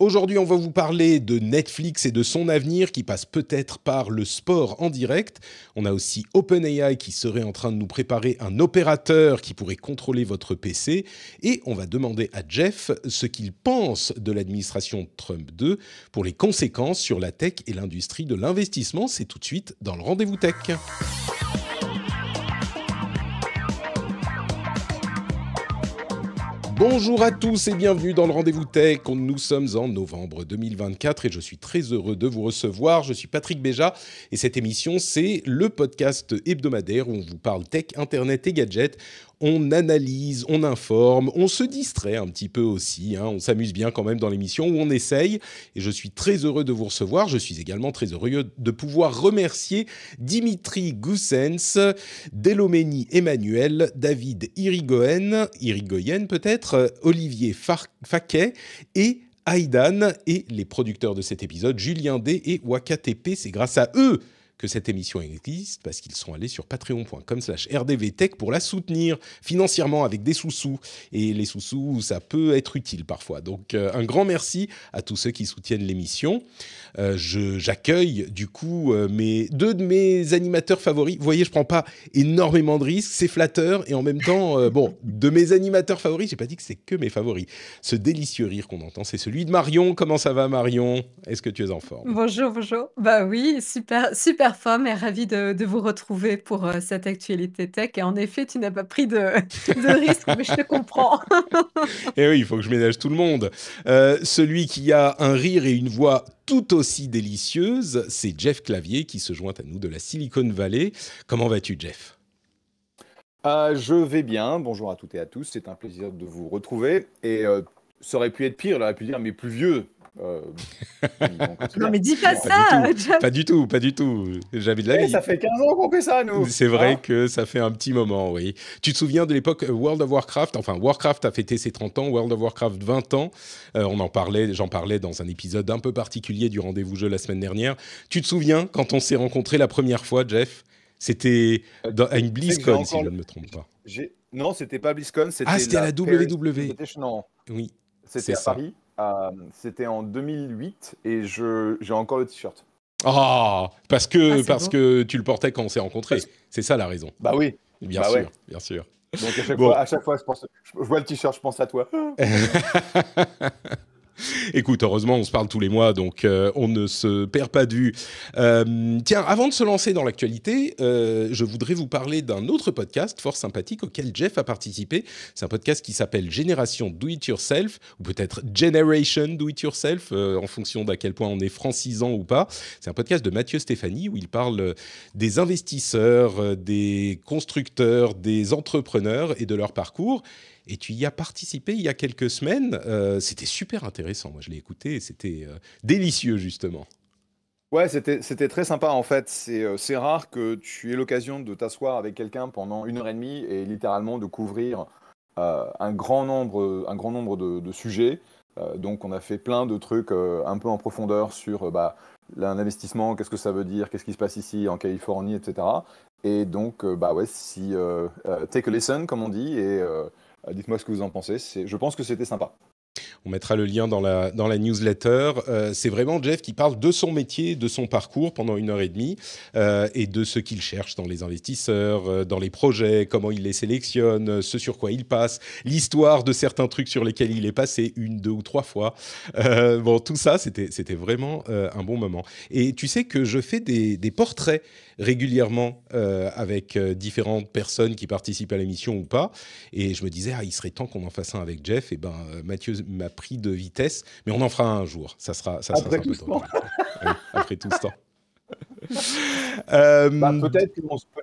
Aujourd'hui, on va vous parler de Netflix et de son avenir qui passe peut-être par le sport en direct. On a aussi OpenAI qui serait en train de nous préparer un opérateur qui pourrait contrôler votre PC. Et on va demander à Jeff ce qu'il pense de l'administration Trump 2 pour les conséquences sur la tech et l'industrie de l'investissement. C'est tout de suite dans le Rendez-vous Tech. Bonjour à tous et bienvenue dans le Rendez-vous Tech. Nous sommes en novembre 2024 et je suis très heureux de vous recevoir. Je suis Patrick Béja et cette émission, c'est le podcast hebdomadaire où on vous parle tech, internet et gadgets. On analyse, on informe, on se distrait un petit peu aussi. On s'amuse bien quand même dans l'émission où on essaye. Et je suis très heureux de vous recevoir. Je suis également très heureux de pouvoir remercier Dimitri Goossens, Delomeni Emmanuel, David Irigoyen peut-être, Olivier Faquet et Aïdan et les producteurs de cet épisode, Julien D et WakaTP. C'est grâce à eux que cette émission existe, parce qu'ils sont allés sur patreon.com/rdvtech pour la soutenir financièrement avec des sous-sous. Et les sous-sous, ça peut être utile parfois. Donc, un grand merci à tous ceux qui soutiennent l'émission. J'accueille du coup deux de mes animateurs favoris. Vous voyez, je ne prends pas énormément de risques, c'est flatteur. Et en même temps, de mes animateurs favoris, je n'ai pas dit que c'est que mes favoris. Ce délicieux rire qu'on entend, c'est celui de Marion. Comment ça va, Marion ? Est-ce que tu es en forme ? Bonjour, bonjour. Bah oui, super, super forme et ravie de vous retrouver pour cette actualité tech. Et en effet, tu n'as pas pris de risque, mais je te comprends. Et oui, il faut que je ménage tout le monde. Celui qui a un rire et une voix tout aussi délicieuse, c'est Jeff Clavier qui se joint à nous de la Silicon Valley. Comment vas-tu, Jeff ? Je vais bien, bonjour à toutes et à tous, c'est un plaisir de vous retrouver. Et ça aurait pu être pire, il aurait pu dire mais plus vieux. Non, mais dis pas Pas ça, du tout, Jeff. pas du tout, pas du tout. J'avais de la vie. Ça fait 15 ans qu'on fait ça, nous. C'est vrai que ça fait un petit moment, oui. Tu te souviens de l'époque World of Warcraft ? Enfin, Warcraft a fêté ses 30 ans, World of Warcraft 20 ans. J'en parlais dans un épisode un peu particulier du Rendez-vous Jeu la semaine dernière. Tu te souviens quand on s'est rencontrés la première fois, Jeff ? C'était à une BlizzCon, si je ne me trompe pas. Non, c'était pas BlizzCon, c'était c'était à la WWE. Oui, c'était c'est à ça. Paris. C'était en 2008 et j'ai encore le t-shirt. Ah, parce c'est beau. que tu le portais quand on s'est rencontrés. C'est ça la raison. Bah oui. Bien Bah sûr, ouais. bien sûr. Donc à chaque fois, je vois le t-shirt, je pense à toi. Écoute, heureusement, on se parle tous les mois, donc on ne se perd pas de vue. Tiens, avant de se lancer dans l'actualité, je voudrais vous parler d'un autre podcast fort sympathique auquel Jeff a participé. C'est un podcast qui s'appelle Génération Do It Yourself, ou peut-être Generation Do It Yourself, en fonction d'à quel point on est francisant ou pas. C'est un podcast de Mathieu Stéphanie où il parle des investisseurs, des constructeurs, des entrepreneurs et de leur parcours. Et tu y as participé il y a quelques semaines. C'était super intéressant. Moi, je l'ai écouté et c'était délicieux, justement. Ouais, c'était très sympa en fait. C'est rare que tu aies l'occasion de t'asseoir avec quelqu'un pendant 1 heure et demie et littéralement de couvrir un grand nombre de sujets. Donc on a fait plein de trucs un peu en profondeur sur l'investissement, qu'est-ce que ça veut dire, qu'est-ce qui se passe ici en Californie, etc. Et donc take a listen comme on dit et dites-moi ce que vous en pensez. Je pense que c'était sympa. On mettra le lien dans la newsletter. C'est vraiment Jeff qui parle de son métier, de son parcours pendant 1 heure et demie et de ce qu'il cherche dans les investisseurs, dans les projets, comment il les sélectionne, ce sur quoi il passe, l'histoire de certains trucs sur lesquels il est passé 1, 2 ou 3 fois. Tout ça, c'était vraiment un bon moment. Et tu sais que je fais des portraits régulièrement avec différentes personnes qui participent à l'émission ou pas. Et je me disais, il serait temps qu'on en fasse un avec Jeff. Et Mathieu m'a pris de vitesse, mais on en fera un jour. Ça sera Après un tout peu ce drôle. temps. Oui, après tout ce temps.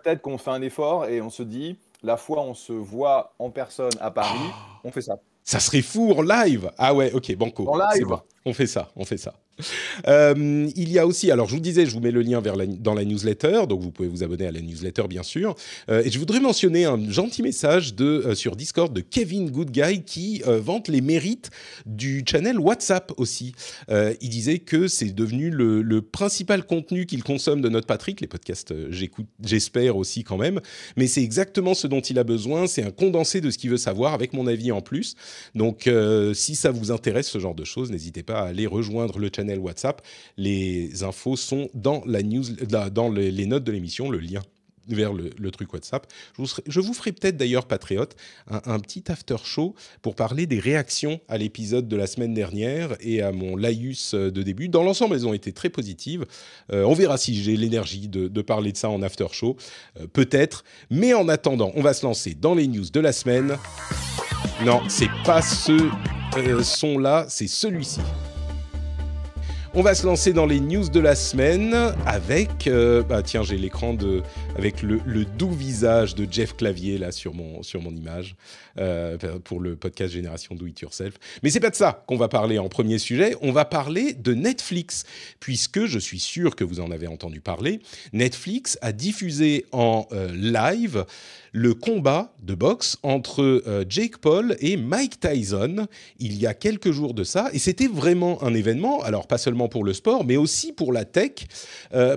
Peut-être qu'on fait un effort et on se dit, la fois on se voit en personne à Paris, on fait ça. Ça serait fou en live. Ah ouais, ok, banco. En C'est live. bon. On fait ça. Il y a aussi, alors je vous disais, je vous mets le lien dans la newsletter, donc vous pouvez vous abonner à la newsletter bien sûr. Et je voudrais mentionner un gentil message sur Discord de Kevin Goodguy qui vante les mérites du channel WhatsApp aussi. Il disait que c'est devenu le principal contenu qu'il consomme de Note Patrick, les podcasts j'écoute, j'espère aussi quand même, mais c'est exactement ce dont il a besoin, c'est un condensé de ce qu'il veut savoir avec mon avis en plus. Donc si ça vous intéresse ce genre de choses, n'hésitez pas à aller rejoindre le channel WhatsApp. Les infos sont dans la news, dans les notes de l'émission, le lien vers le truc WhatsApp. Je vous ferai peut-être d'ailleurs, Patriote, un petit after show pour parler des réactions à l'épisode de la semaine dernière et à mon laïus de début. Dans l'ensemble, elles ont été très positives. On verra si j'ai l'énergie de parler de ça en after show, peut-être. Mais en attendant, on va se lancer dans les news de la semaine. Non, c'est pas ce son-là, c'est celui-ci. On va se lancer dans les news de la semaine avec, tiens, j'ai l'écran avec le doux visage de Jeff Clavier là sur mon image pour le podcast Génération Do It Yourself. Mais c'est pas de ça qu'on va parler en premier sujet. On va parler de Netflix, puisque je suis sûr que vous en avez entendu parler. Netflix a diffusé en live le combat de boxe entre Jake Paul et Mike Tyson il y a quelques jours de ça, et c'était vraiment un événement, alors pas seulement pour le sport, mais aussi pour la tech,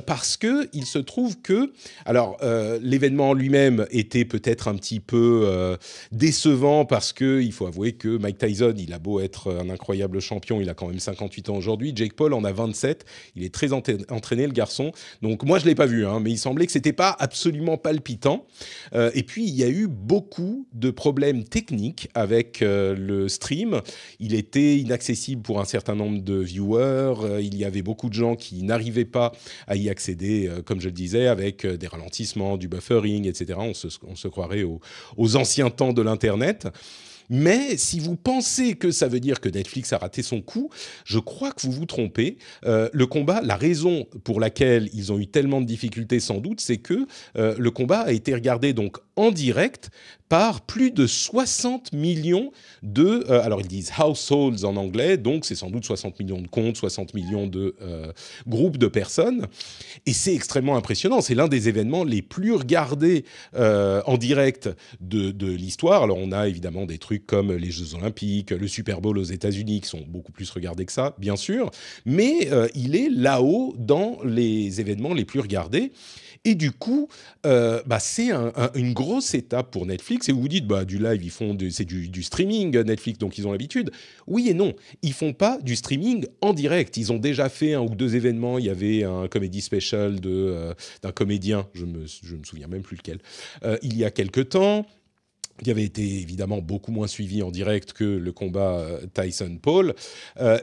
parce qu'il se trouve que, alors l'événement en lui-même était peut-être un petit peu décevant, parce qu'il faut avouer que Mike Tyson, il a beau être un incroyable champion, il a quand même 58 ans aujourd'hui, Jake Paul en a 27, il est très entraîné le garçon, donc moi je ne l'ai pas vu, mais il semblait que ce n'était pas absolument palpitant, et puis il y a eu beaucoup de problèmes techniques avec le stream. Il était inaccessible pour un certain nombre de viewers. Il y avait beaucoup de gens qui n'arrivaient pas à y accéder, comme je le disais, avec des ralentissements, du buffering, etc. On se croirait aux anciens temps de l'Internet. Mais si vous pensez que ça veut dire que Netflix a raté son coup, je crois que vous vous trompez. Le combat, la raison pour laquelle ils ont eu tellement de difficultés sans doute, c'est que le combat a été regardé donc en direct par plus de 60 millions alors ils disent households en anglais, donc c'est sans doute 60 millions de comptes, 60 millions de groupes de personnes. Et c'est extrêmement impressionnant. C'est l'un des événements les plus regardés en direct de l'histoire. Alors on a évidemment des trucs comme les Jeux Olympiques, le Super Bowl aux États-Unis qui sont beaucoup plus regardés que ça, bien sûr. Mais il est là-haut dans les événements les plus regardés. Et du coup, c'est une grosse étape pour Netflix. Et vous vous dites, du live, c'est du streaming Netflix, donc ils ont l'habitude. Oui et non, ils font pas du streaming en direct. Ils ont déjà fait 1 ou 2 événements. Il y avait un comedy special d'un comédien, je me souviens même plus lequel, il y a quelque temps, qui avait été évidemment beaucoup moins suivi en direct que le combat Tyson-Paul.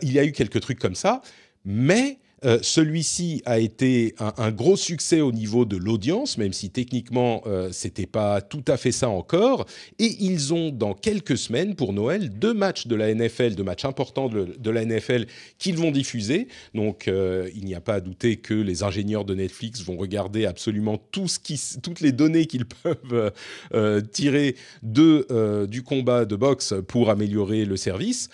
Il y a eu quelques trucs comme ça, mais celui-ci a été un gros succès au niveau de l'audience, même si techniquement c'était pas tout à fait ça encore. Et ils ont dans quelques semaines pour Noël 2 matchs de la NFL, 2 matchs importants de la NFL qu'ils vont diffuser. Donc il n'y a pas à douter que les ingénieurs de Netflix vont regarder absolument toutes les données qu'ils peuvent tirer du combat de boxe pour améliorer le service.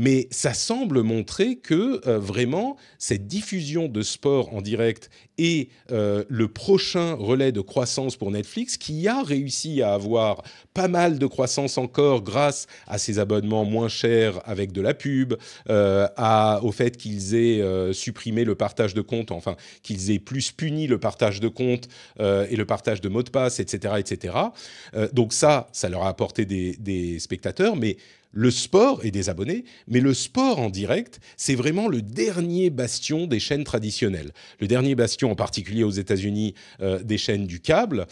Mais ça semble montrer que vraiment, cette diffusion de sport en direct est le prochain relais de croissance pour Netflix, qui a réussi à avoir pas mal de croissance encore grâce à ses abonnements moins chers avec de la pub, au fait qu'ils aient supprimé le partage de comptes, enfin qu'ils aient plus puni le partage de comptes et le partage de mots de passe, etc. etc. Donc ça leur a apporté des spectateurs, mais le sport et des abonnés, mais le sport en direct, c'est vraiment le dernier bastion des chaînes traditionnelles. Le dernier bastion, en particulier aux États-Unis, des chaînes du câble,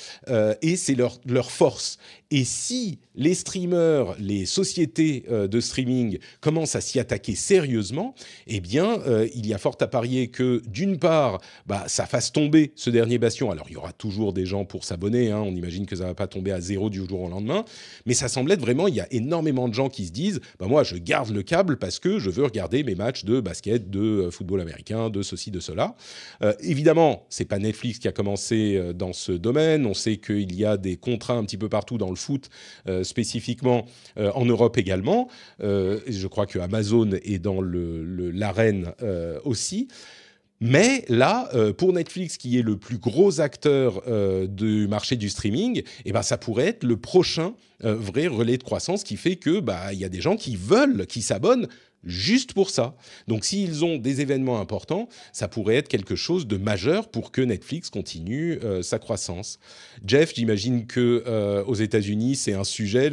et c'est leur force. Et si les streamers, les sociétés de streaming commencent à s'y attaquer sérieusement, eh bien, il y a fort à parier que, d'une part, ça fasse tomber ce dernier bastion. Alors, il y aura toujours des gens pour s'abonner, on imagine que ça ne va pas tomber à zéro du jour au lendemain, mais ça semble être vraiment, il y a énormément de gens qui qui se disent bah, moi, je garde le câble parce que je veux regarder mes matchs de basket, de football américain, de ceci, de cela. Évidemment, c'est pas Netflix qui a commencé dans ce domaine. On sait qu'il y a des contrats un petit peu partout dans le foot, spécifiquement en Europe également. Je crois que Amazon est dans l'arène aussi. Mais là, pour Netflix, qui est le plus gros acteur du marché du streaming, eh ben, ça pourrait être le prochain vrai relais de croissance qui fait que y a des gens qui s'abonnent juste pour ça. Donc, s'ils ont des événements importants, ça pourrait être quelque chose de majeur pour que Netflix continue sa croissance. Jeff, j'imagine que aux États-Unis, c'est un sujet.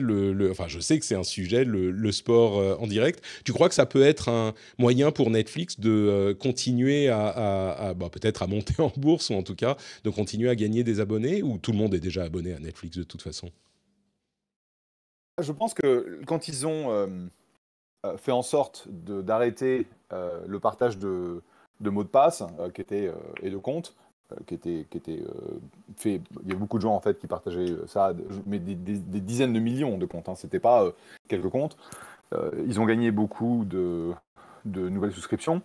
Enfin, je sais que c'est un sujet, le sport en direct. Tu crois que ça peut être un moyen pour Netflix de continuer peut-être à monter en bourse ou en tout cas de continuer à gagner des abonnés, ou tout le monde est déjà abonné à Netflix de toute façon? Je pense que quand ils ont fait en sorte d'arrêter le partage de mots de passe et de comptes qui était fait. Il y a beaucoup de gens en fait qui partageaient ça, mais des dizaines de millions de comptes. Hein, c'était pas quelques comptes. Ils ont gagné beaucoup de nouvelles souscriptions.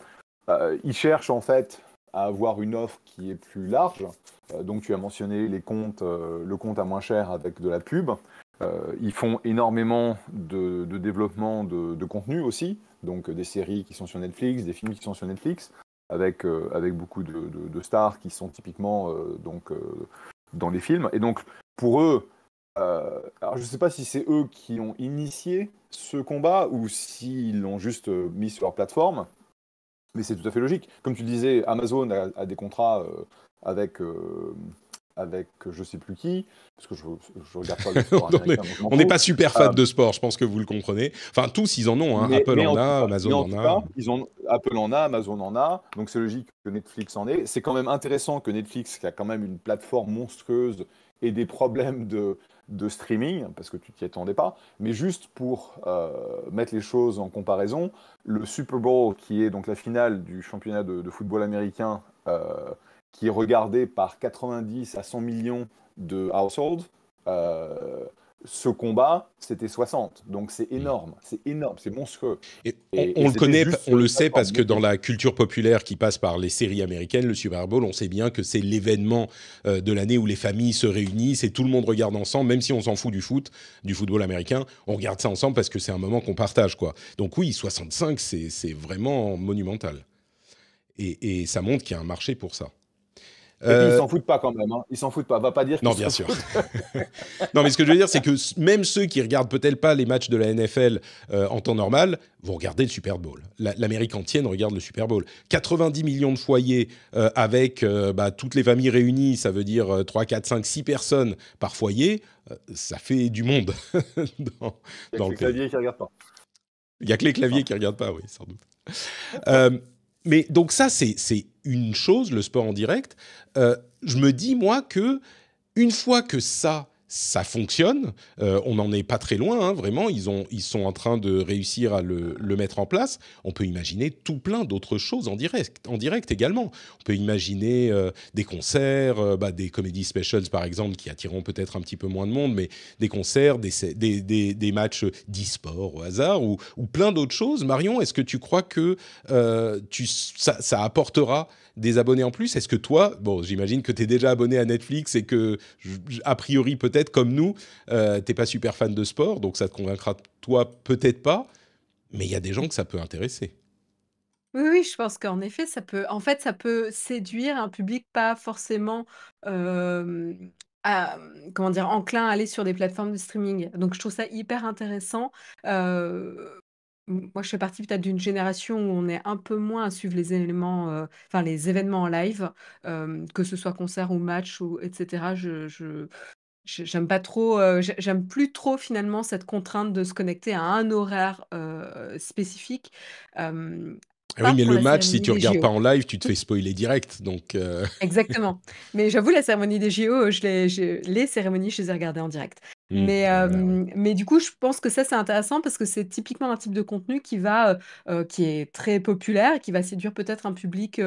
Ils cherchent en fait à avoir une offre qui est plus large. Donc tu as mentionné les comptes, le compte à moins cher avec de la pub. Ils font énormément de développement de contenu aussi, donc des séries qui sont sur Netflix, des films qui sont sur Netflix, avec beaucoup de stars qui sont typiquement dans les films. Et donc pour eux, alors je ne sais pas si c'est eux qui ont initié ce combat ou s'ils l'ont juste mis sur leur plateforme, mais c'est tout à fait logique. Comme tu disais, Amazon a des contrats avec je sais plus qui, parce que je regarde pas le sport américain. On n'est pas super fan de sport, je pense que vous le comprenez. Enfin, tous, ils en ont. Hein. Apple en a, Amazon en a. Apple en a, Amazon en a, donc c'est logique que Netflix en ait. C'est quand même intéressant que Netflix, qui a quand même une plateforme monstrueuse, ait des problèmes de streaming, parce que tu t'y attendais pas. Mais juste pour mettre les choses en comparaison, le Super Bowl, qui est donc la finale du championnat de football américain, qui est regardé par 90 à 100 millions de households, ce combat, c'était 60. Donc c'est énorme, c'est monstrueux. Et on le connaît, on le sait parce que dans la culture populaire qui passe par les séries américaines, le Super Bowl, on sait bien que c'est l'événement de l'année où les familles se réunissent et tout le monde regarde ensemble, même si on s'en fout du football américain, on regarde ça ensemble parce que c'est un moment qu'on partage, quoi. Donc oui, 65, c'est vraiment monumental. Et ça montre qu'il y a un marché pour ça. Et puis ils s'en foutent pas quand même, hein. Ils s'en foutent pas, va pas dire qu'ils non, bien sûr. Non, mais ce que je veux dire, c'est que même ceux qui regardent peut-être pas les matchs de la NFL en temps normal vont regarder le Super Bowl. L'Amérique entière regarde le Super Bowl. 90 millions de foyers avec toutes les familles réunies, ça veut dire 3, 4, 5, 6 personnes par foyer, ça fait du monde dans le pays. Il n'y a que les claviers qui ne regardent pas. Il n'y a que les claviers qui ne regardent pas, oui, sans doute. Mais donc ça, c'est une chose, le sport en direct. Je me dis, moi, que une fois que ça fonctionne, on n'en est pas très loin, hein, vraiment, ils sont en train de réussir à le mettre en place. On peut imaginer tout plein d'autres choses en direct également. On peut imaginer des concerts, des comedy specials par exemple, qui attireront peut-être un petit peu moins de monde, mais des concerts, des matchs d'e-sport au hasard, ou plein d'autres choses. Marion, est-ce que tu crois que ça apportera des abonnés en plus? Est-ce que toi, j'imagine que tu es déjà abonné à Netflix et que, a priori, peut-être comme nous, t'es pas super fan de sport, donc ça te convaincra, toi, peut-être pas, mais il y a des gens que ça peut intéresser. Oui, je pense qu'en effet, ça peut séduire un public pas forcément, comment dire? Enclin à aller sur des plateformes de streaming. Donc je trouve ça hyper intéressant. Moi, je fais partie peut-être d'une génération où on est un peu moins à suivre les éléments, enfin les événements en live, que ce soit concert ou match ou et cetera. J'aime pas trop, j'aime plus trop finalement cette contrainte de se connecter à un horaire, spécifique, Ah oui, pas mais pour le la match, si cérémonie tu des regardes pas JO. en live, tu te fais spoiler direct, donc Exactement. Mais j'avoue, la cérémonie des JO, les cérémonies, je les ai regardées en direct. Mais, ouais. mais du coup, je pense que ça, c'est intéressant parce que c'est typiquement un type de contenu qui est très populaire et qui va séduire peut-être un public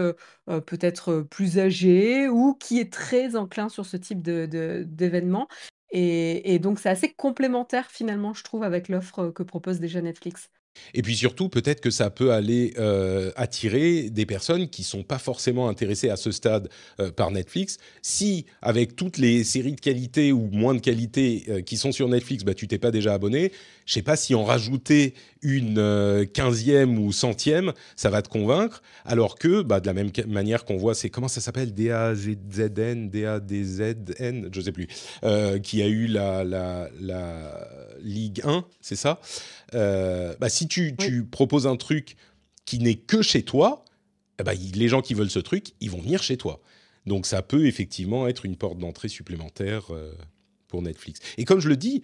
peut-être plus âgé ou qui est très enclin sur ce type d'événement. Et donc, c'est assez complémentaire finalement, je trouve, avec l'offre que propose déjà Netflix. Et puis surtout, peut-être que ça peut aller attirer des personnes qui sont pas forcément intéressées à ce stade par Netflix. Si, avec toutes les séries de qualité ou moins de qualité qui sont sur Netflix, bah, tu t'es pas déjà abonné, je sais pas si en rajouter une 15e ou 100e, ça va te convaincre. Alors que, bah, de la même manière qu'on voit, c'est comment ça s'appelle, DAZN, DADZN, je sais plus, qui a eu la Ligue 1, c'est ça? Bah, si tu Oui. proposes un truc qui n'est que chez toi, eh ben, les gens qui veulent ce truc, ils vont venir chez toi. Donc ça peut effectivement être une porte d'entrée supplémentaire pour Netflix. Et comme je le dis,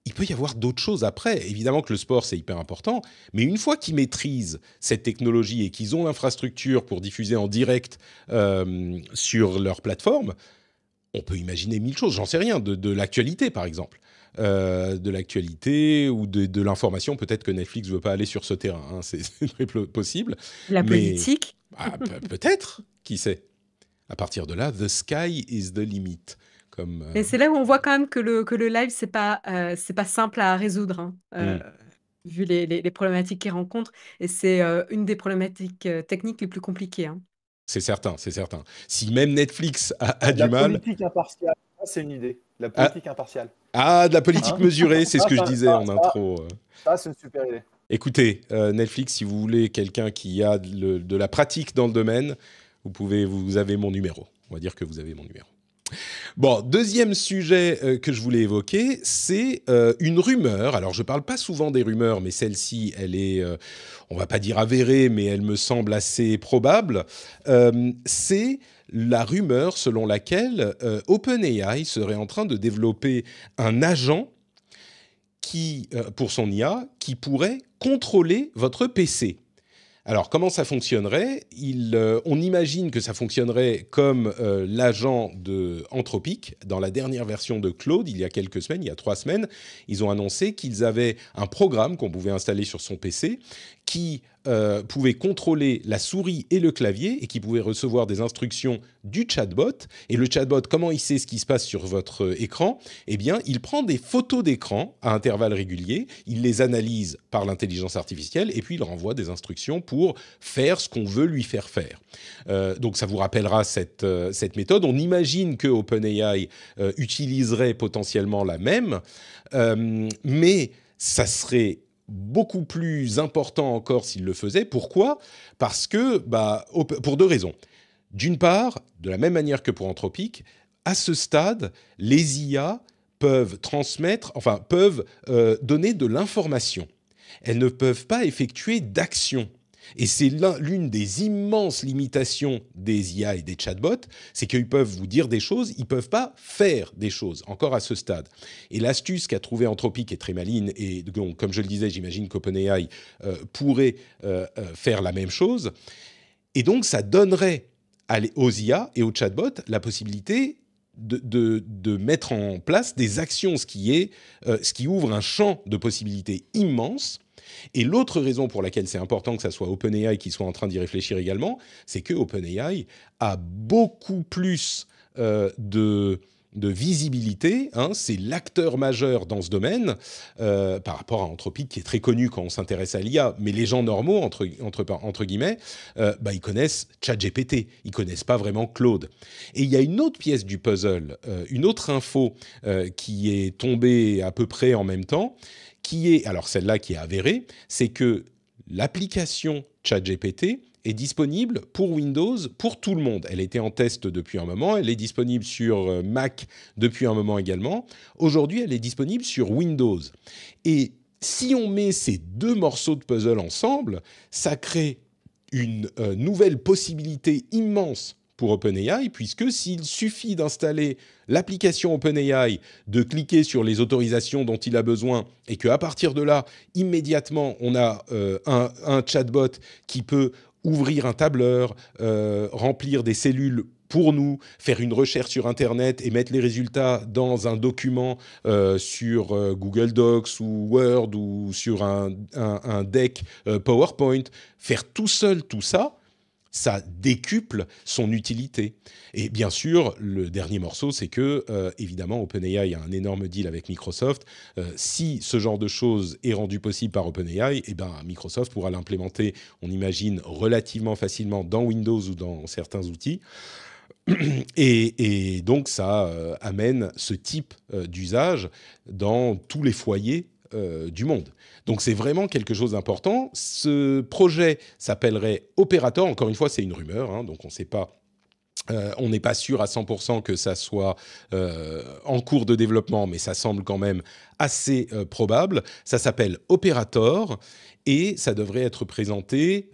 il peut y avoir d'autres choses après. Évidemment que le sport, c'est hyper important, mais une fois qu'ils maîtrisent cette technologie et qu'ils ont l'infrastructure pour diffuser en direct sur leur plateforme, on peut imaginer mille choses. J'en sais rien, de l'actualité par exemple. De l'actualité ou de l'information. Peut-être que Netflix ne veut pas aller sur ce terrain, hein, c'est très possible. La Mais politique. peut-être, qui sait. À partir de là, the sky is the limit. Comme, Et c'est là où on voit quand même que le live, c'est pas simple à résoudre, hein, vu les problématiques qu'il rencontre. Et c'est une des problématiques techniques les plus compliquées, hein. c'est certain, c'est certain. Si même Netflix a du La mal... politique impartiale, ça, c'est une idée. La Ah, politique impartiale. de la politique Hein mesurée, c'est ce que je disais en ça, intro. c'est une super idée. Écoutez, Netflix, si vous voulez quelqu'un qui a de la pratique dans le domaine, vous avez mon numéro. On va dire que vous avez mon numéro. Bon, deuxième sujet que je voulais évoquer, c'est une rumeur. Alors, je ne parle pas souvent des rumeurs, mais celle-ci, elle est, on ne va pas dire avérée, mais elle me semble assez probable. C'est la rumeur selon laquelle OpenAI serait en train de développer un agent pour son IA, qui pourrait contrôler votre PC. Alors, comment ça fonctionnerait ? On imagine que ça fonctionnerait comme l'agent de Anthropic. Dans la dernière version de Claude, il y a quelques semaines, il y a 3 semaines, ils ont annoncé qu'ils avaient un programme qu'on pouvait installer sur son PC qui pouvait contrôler la souris et le clavier et qui pouvait recevoir des instructions du chatbot. Et le chatbot, comment il sait ce qui se passe sur votre écran ? Eh bien, il prend des photos d'écran à intervalles réguliers, il les analyse par l'intelligence artificielle et puis il renvoie des instructions pour faire ce qu'on veut lui faire faire. Donc, ça vous rappellera cette méthode. On imagine que OpenAI utiliserait potentiellement la même, mais ça serait beaucoup plus important encore s'il le faisait. Pourquoi ? Parce que, pour 2 raisons. D'une part, de la même manière que pour Anthropic, à ce stade, les IA peuvent donner de l'information. Elles ne peuvent pas effectuer d'action. Et c'est l'une des immenses limitations des IA et des chatbots, c'est qu'ils peuvent vous dire des choses, ils ne peuvent pas faire des choses, encore à ce stade. Et l'astuce qu'a trouvée Anthropic est très maligne, et donc, comme je le disais, j'imagine qu'OpenAI pourrait faire la même chose. Et donc, ça donnerait aux IA et aux chatbots la possibilité de mettre en place des actions, ce qui ouvre un champ de possibilités immense. Et l'autre raison pour laquelle c'est important que ça soit OpenAI qui soit en train d'y réfléchir également, c'est que OpenAI a beaucoup plus de visibilité, hein, c'est l'acteur majeur dans ce domaine par rapport à Anthropic qui est très connu quand on s'intéresse à l'IA, mais les gens normaux, entre guillemets, ils connaissent ChatGPT, ils connaissent pas vraiment Claude. Et il y a une autre pièce du puzzle, une autre info qui est tombée à peu près en même temps, alors celle-là qui est avérée, c'est que l'application ChatGPT est disponible pour Windows, pour tout le monde. Elle était en test depuis un moment, elle est disponible sur Mac depuis un moment également. Aujourd'hui, elle est disponible sur Windows. Et si on met ces 2 morceaux de puzzle ensemble, ça crée une nouvelle possibilité immense pour OpenAI, puisque s'il suffit d'installer l'application OpenAI, de cliquer sur les autorisations dont il a besoin, et qu'à partir de là, immédiatement, on a un chatbot qui peut ouvrir un tableur, remplir des cellules pour nous, faire une recherche sur Internet et mettre les résultats dans un document sur Google Docs ou Word ou sur un deck PowerPoint, faire tout seul tout ça, ça décuple son utilité. Et bien sûr, le dernier morceau, c'est que, évidemment, OpenAI a un énorme deal avec Microsoft. Si ce genre de choses est rendu possible par OpenAI, eh ben, Microsoft pourra l'implémenter, on imagine, relativement facilement dans Windows ou dans certains outils. Et donc, ça amène ce type d'usage dans tous les foyers du monde. Donc, c'est vraiment quelque chose d'important. Ce projet s'appellerait Operator. Encore une fois, c'est une rumeur, hein, donc on ne sait pas. On n'est pas sûr à 100% que ça soit en cours de développement, mais ça semble quand même assez probable. Ça s'appelle Operator et ça devrait être présenté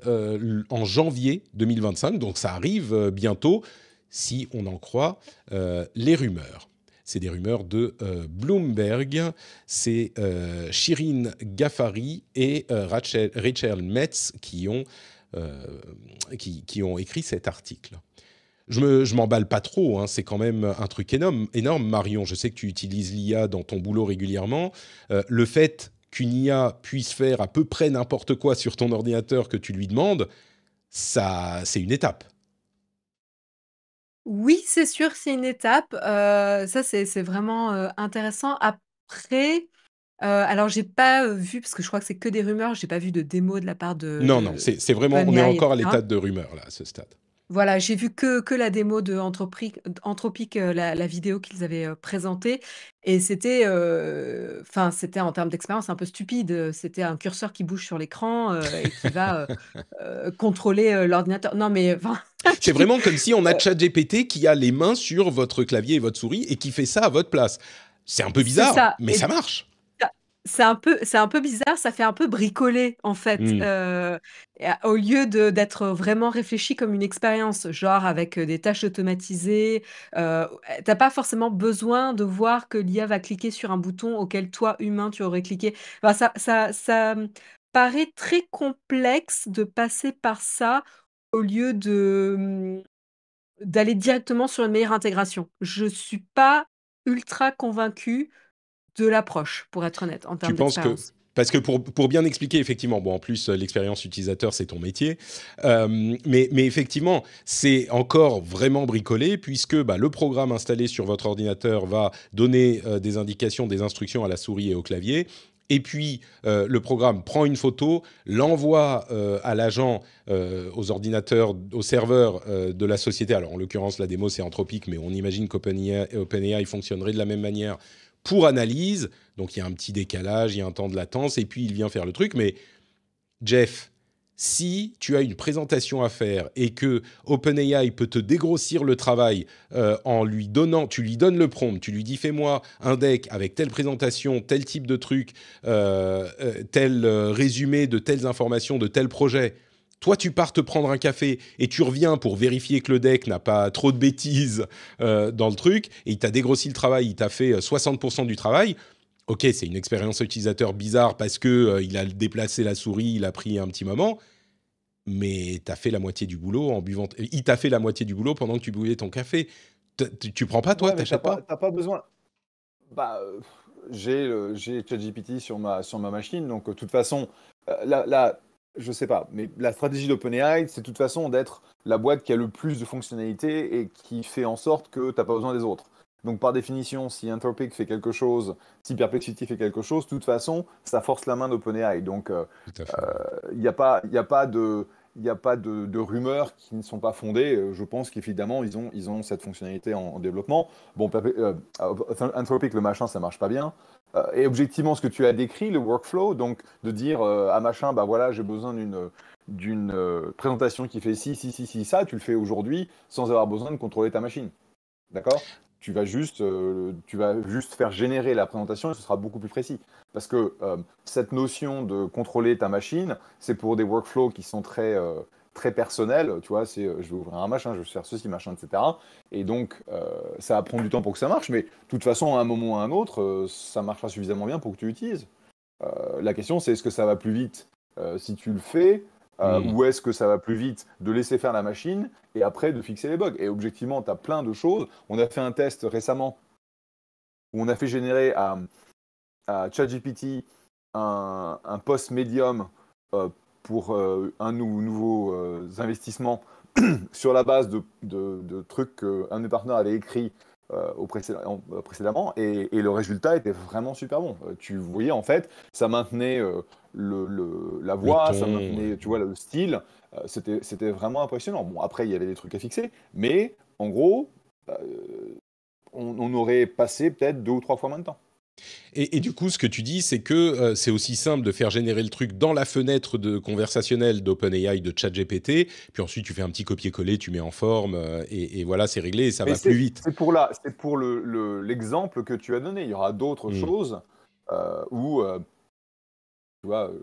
en janvier 2025. Donc, ça arrive bientôt, si on en croit les rumeurs. C'est des rumeurs de Bloomberg. C'est Shirin Ghaffari et Rachel Metz qui ont écrit cet article. Je m'emballe pas trop, hein, c'est quand même un truc énorme, Marion. Je sais que tu utilises l'IA dans ton boulot régulièrement. Le fait qu'une IA puisse faire à peu près n'importe quoi sur ton ordinateur que tu lui demandes, ça, c'est une étape. Oui, c'est sûr, c'est une étape. Ça, c'est vraiment intéressant. Après, alors, j'ai pas vu, parce que je crois que c'est que des rumeurs, j'ai pas vu de démo de la part Non, c'est vraiment, on est OpenAI, encore à etc. l'état de rumeur là, à ce stade. Voilà, j'ai vu que la démo de Anthropic, la vidéo qu'ils avaient présentée. Et c'était, enfin, c'était en termes d'expérience un peu stupide. C'était un curseur qui bouge sur l'écran et qui va contrôler l'ordinateur. Non, mais enfin, C'est vraiment comme si on a ChatGPT qui a les mains sur votre clavier et votre souris et qui fait ça à votre place. C'est un peu c'est bizarre, ça. mais ça marche. Ça c'est un peu bizarre, ça fait un peu bricoler, en fait, Hmm. et au lieu d'être vraiment réfléchi comme une expérience, genre avec, des tâches automatisées, tu pas forcément besoin de voir que l'IA va cliquer sur un bouton auquel toi, humain, tu aurais cliqué. Enfin, ça paraît très complexe de passer par ça au lieu d'aller directement sur une meilleure intégration. Je suis pas ultra convaincue de l'approche, pour être honnête, en Tu termes penses que... d'expérience. Parce que pour bien expliquer, effectivement, bon, en plus, l'expérience utilisateur, c'est ton métier, mais effectivement, c'est encore vraiment bricolé, puisque bah, le programme installé sur votre ordinateur va donner des indications, des instructions à la souris et au clavier, et puis le programme prend une photo, l'envoie à l'agent, aux ordinateurs, aux serveurs de la société. Alors, en l'occurrence, la démo, c'est Anthropic, mais on imagine qu'OpenAI fonctionnerait de la même manière pour analyse. Donc il y a un petit décalage, il y a un temps de latence, et puis il vient faire le truc. Mais Jeff, si tu as une présentation à faire et que OpenAI peut te dégrossir le travail en lui donnant, tu lui donnes le prompt, tu lui dis fais-moi un deck avec telle présentation, tel type de truc, tel résumé de telles informations, de tel projet. Toi, tu pars te prendre un café et tu reviens pour vérifier que le deck n'a pas trop de bêtises dans le truc, et il t'a dégrossi le travail, il t'a fait 60% du travail. Ok, c'est une expérience utilisateur bizarre parce que il a déplacé la souris, il a pris un petit moment, mais t'as fait la moitié du boulot en buvant. Il t'a fait la moitié du boulot pendant que tu buvais ton café. Tu prends pas, toi, Ouais, mais t'achètes pas? t'as pas besoin. Bah, j'ai ChatGPT sur ma machine, donc de toute façon, je sais pas, mais la stratégie d'OpenAI, c'est de toute façon d'être la boîte qui a le plus de fonctionnalités et qui fait en sorte que t'as pas besoin des autres. Donc par définition, si Anthropic fait quelque chose, si Perplexity fait quelque chose, de toute façon, ça force la main d'OpenAI. Donc Tout à fait. il y a pas de, il y a pas de rumeurs qui ne sont pas fondées. Je pense qu'évidemment, ils ont cette fonctionnalité en développement. Bon, Anthropic, le machin, ça marche pas bien. Et objectivement, ce que tu as décrit, le workflow, donc de dire à machin, bah voilà, j'ai besoin d'une présentation qui fait ci, ça, tu le fais aujourd'hui sans avoir besoin de contrôler ta machine. D'accord? Tu vas juste faire générer la présentation et ce sera beaucoup plus précis. Parce que cette notion de contrôler ta machine, c'est pour des workflows qui sont très personnels. Tu vois, c'est je vais ouvrir un machin, je vais faire ceci, machin, etc. Et donc, ça va prendre du temps pour que ça marche, mais de toute façon, à un moment ou à un autre, ça marchera suffisamment bien pour que tu l'utilises. La question, c'est est-ce que ça va plus vite si tu le fais Hmm. ou est-ce que ça va plus vite de laisser faire la machine et après de fixer les bugs. Et objectivement, tu as plein de choses. On a fait un test récemment où on a fait générer à ChatGPT un post Medium pour nouveau investissement sur la base de trucs qu'un de mes partenaires avait écrit précédemment, et le résultat était vraiment super bon. Tu voyais, en fait, ça maintenait la Le voix, ça ton, maintenait, tu vois, le style. C'était vraiment impressionnant. Bon, après, il y avait des trucs à fixer, mais en gros, on aurait passé peut-être 2 ou 3 fois moins de temps. Et du coup, ce que tu dis, c'est que c'est aussi simple de faire générer le truc dans la fenêtre de conversationnelle d'OpenAI, de ChatGPT, puis ensuite tu fais un petit copier-coller, tu mets en forme, et voilà, c'est réglé et ça Mais va plus vite. c'est pour l'exemple que tu as donné. Il y aura d'autres Hmm. choses où, tu vois,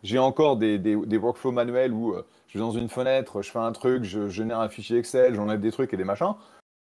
j'ai encore des workflows manuels où je vais dans une fenêtre, je fais un truc, je génère un fichier Excel, j'enlève des trucs et des machins.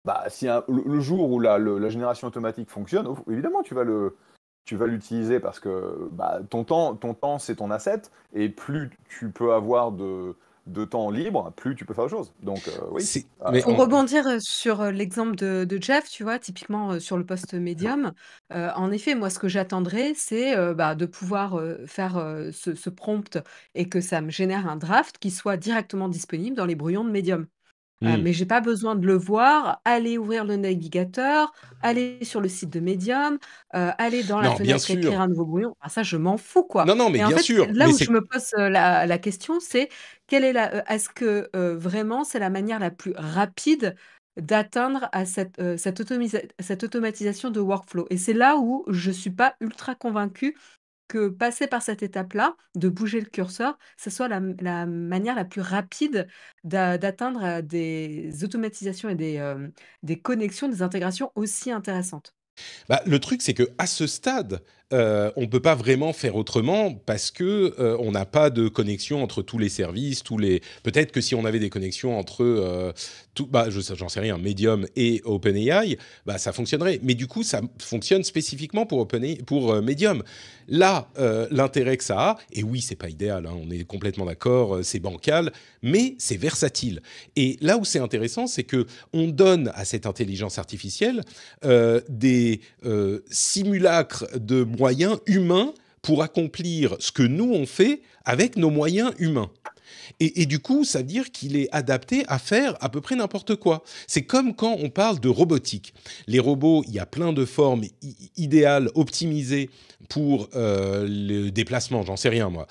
Bah, si le jour où la génération automatique fonctionne, évidemment, tu vas l'utiliser parce que bah, ton temps, c'est ton asset, et plus tu peux avoir de temps libre, plus tu peux faire autre chose. Donc, oui. Mais Pour rebondir sur l'exemple de Jeff, tu vois, typiquement sur le poste médium, en effet, moi, ce que j'attendrais, c'est de pouvoir faire ce prompt et que ça me génère un draft qui soit directement disponible dans les brouillons de médium. hmm. Mais j'ai pas besoin de le voir, aller ouvrir le navigateur, aller sur le site de Médium, aller dans la Non, bien fenêtre écrire sûr. un nouveau brouillon. Ah ça, je m'en fous, quoi. Non, non, mais Et en bien fait, c'est sûr. là Mais où je c'est me pose, la question, c'est quelle est est-ce que, vraiment c'est la manière la plus rapide d'atteindre à cette automatisation de workflow? Et c'est là où je suis pas ultra convaincue que passer par cette étape-là, de bouger le curseur, ce soit la manière la plus rapide d'atteindre, des automatisations et des connexions, des intégrations aussi intéressantes. Bah, le truc, c'est que à ce stade, on peut pas vraiment faire autrement parce que on n'a pas de connexion entre tous les services, tous les. Peut-être que si on avait des connexions entre j'en sais rien, Medium et OpenAI, bah ça fonctionnerait. Mais du coup, ça fonctionne spécifiquement pour Medium. Là, l'intérêt que ça a, et oui, c'est pas idéal, hein, on est complètement d'accord, c'est bancal, mais c'est versatile. Et là où c'est intéressant, c'est que on donne à cette intelligence artificielle des simulacres de moyens humains pour accomplir ce que nous on fait avec nos moyens humains. Et du coup, ça veut dire qu'il est adapté à faire à peu près n'importe quoi. C'est comme quand on parle de robotique. Les robots, il y a plein de formes idéales, optimisées pour le déplacement, j'en sais rien moi.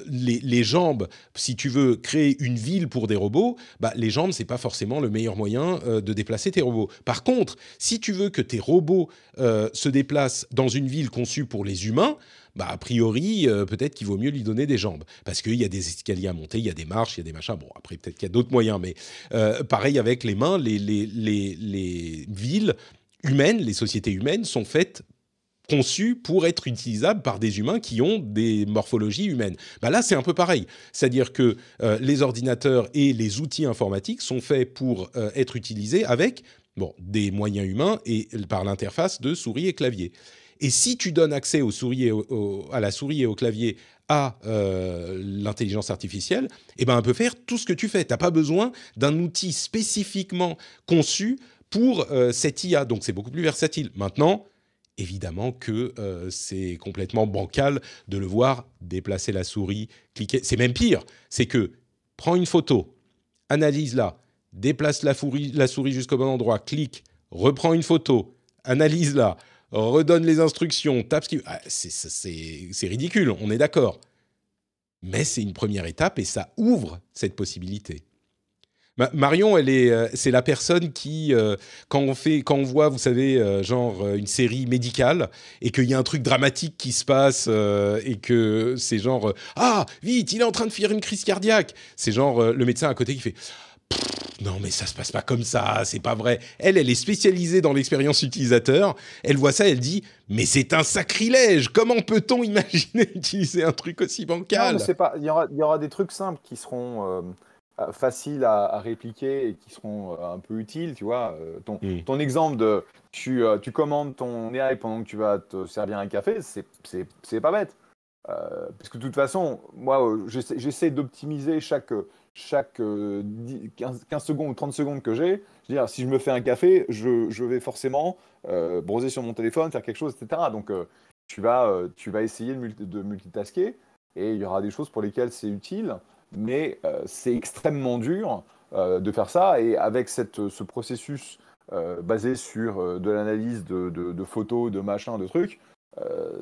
Les jambes, si tu veux créer une ville pour des robots, bah, les jambes, c'est pas forcément le meilleur moyen de déplacer tes robots. Par contre, si tu veux que tes robots se déplacent dans une ville conçue pour les humains, bah, a priori, peut-être qu'il vaut mieux lui donner des jambes. Parce qu'il y a des escaliers à monter, il y a des marches, il y a des machins. Bon, après, peut-être qu'il y a d'autres moyens, mais pareil avec les mains, les villes humaines, les sociétés humaines sont faites, conçues pour être utilisables par des humains qui ont des morphologies humaines. Bah là, c'est un peu pareil. C'est-à-dire que les ordinateurs et les outils informatiques sont faits pour être utilisés avec des moyens humains et par l'interface de souris et clavier. Et si tu donnes accès à la souris et au clavier à l'intelligence artificielle, eh ben, elle peut faire tout ce que tu fais. Tu n'as pas besoin d'un outil spécifiquement conçu pour cette IA. Donc, c'est beaucoup plus versatile. Maintenant, évidemment que c'est complètement bancal de le voir déplacer la souris, cliquer. C'est même pire. C'est que prends une photo, analyse-la, déplace la souris jusqu'au bon endroit, clique, reprends une photo, analyse-la, redonne les instructions, tape ce qui... c'est ridicule, on est d'accord. Mais c'est une première étape et ça ouvre cette possibilité. Marion, c'est la personne qui, quand on voit, vous savez, une série médicale et qu'il y a un truc dramatique qui se passe et que c'est genre ah vite, il est en train de faire une crise cardiaque. C'est genre le médecin à côté qui fait non mais ça se passe pas comme ça, c'est pas vrai. Elle est spécialisée dans l'expérience utilisateur. Elle voit ça, elle dit mais c'est un sacrilège. Comment peut-on imaginer utiliser un truc aussi bancal? Non, mais c'est pas. Il y aura des trucs simples qui seront faciles à répliquer et qui seront un peu utiles, tu vois. Ton exemple de tu commandes ton AI pendant que tu vas te servir un café, c'est pas bête. Parce que de toute façon, moi, j'essaie d'optimiser chaque 15 secondes ou 30 secondes que j'ai. Je veux dire, si je me fais un café, je vais forcément browser sur mon téléphone, faire quelque chose, etc. Donc, tu vas essayer de multitasker. et il y aura des choses pour lesquelles c'est utile, mais c'est extrêmement dur de faire ça. Et avec ce processus basé sur de l'analyse de photos, de machins, de trucs,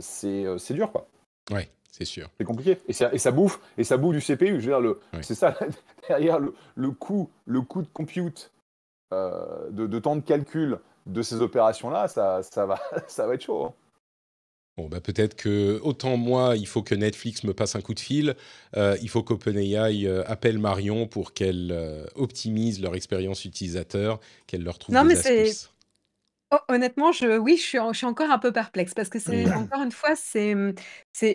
c'est dur, quoi. Ouais, c'est sûr. C'est compliqué. Et ça bouffe du CPU. Je veux dire, Ouais. c'est ça, derrière le coût de compute, de temps de calcul de ces opérations-là, ça va, ça va être chaud, hein. Bon, bah peut-être que autant moi, il faut que Netflix me passe un coup de fil, il faut qu'OpenAI appelle Marion pour qu'elle optimise leur expérience utilisateur, qu'elle leur trouve Non, mais des astuces. honnêtement, oui, je suis encore un peu perplexe parce que c'est encore une fois, c'est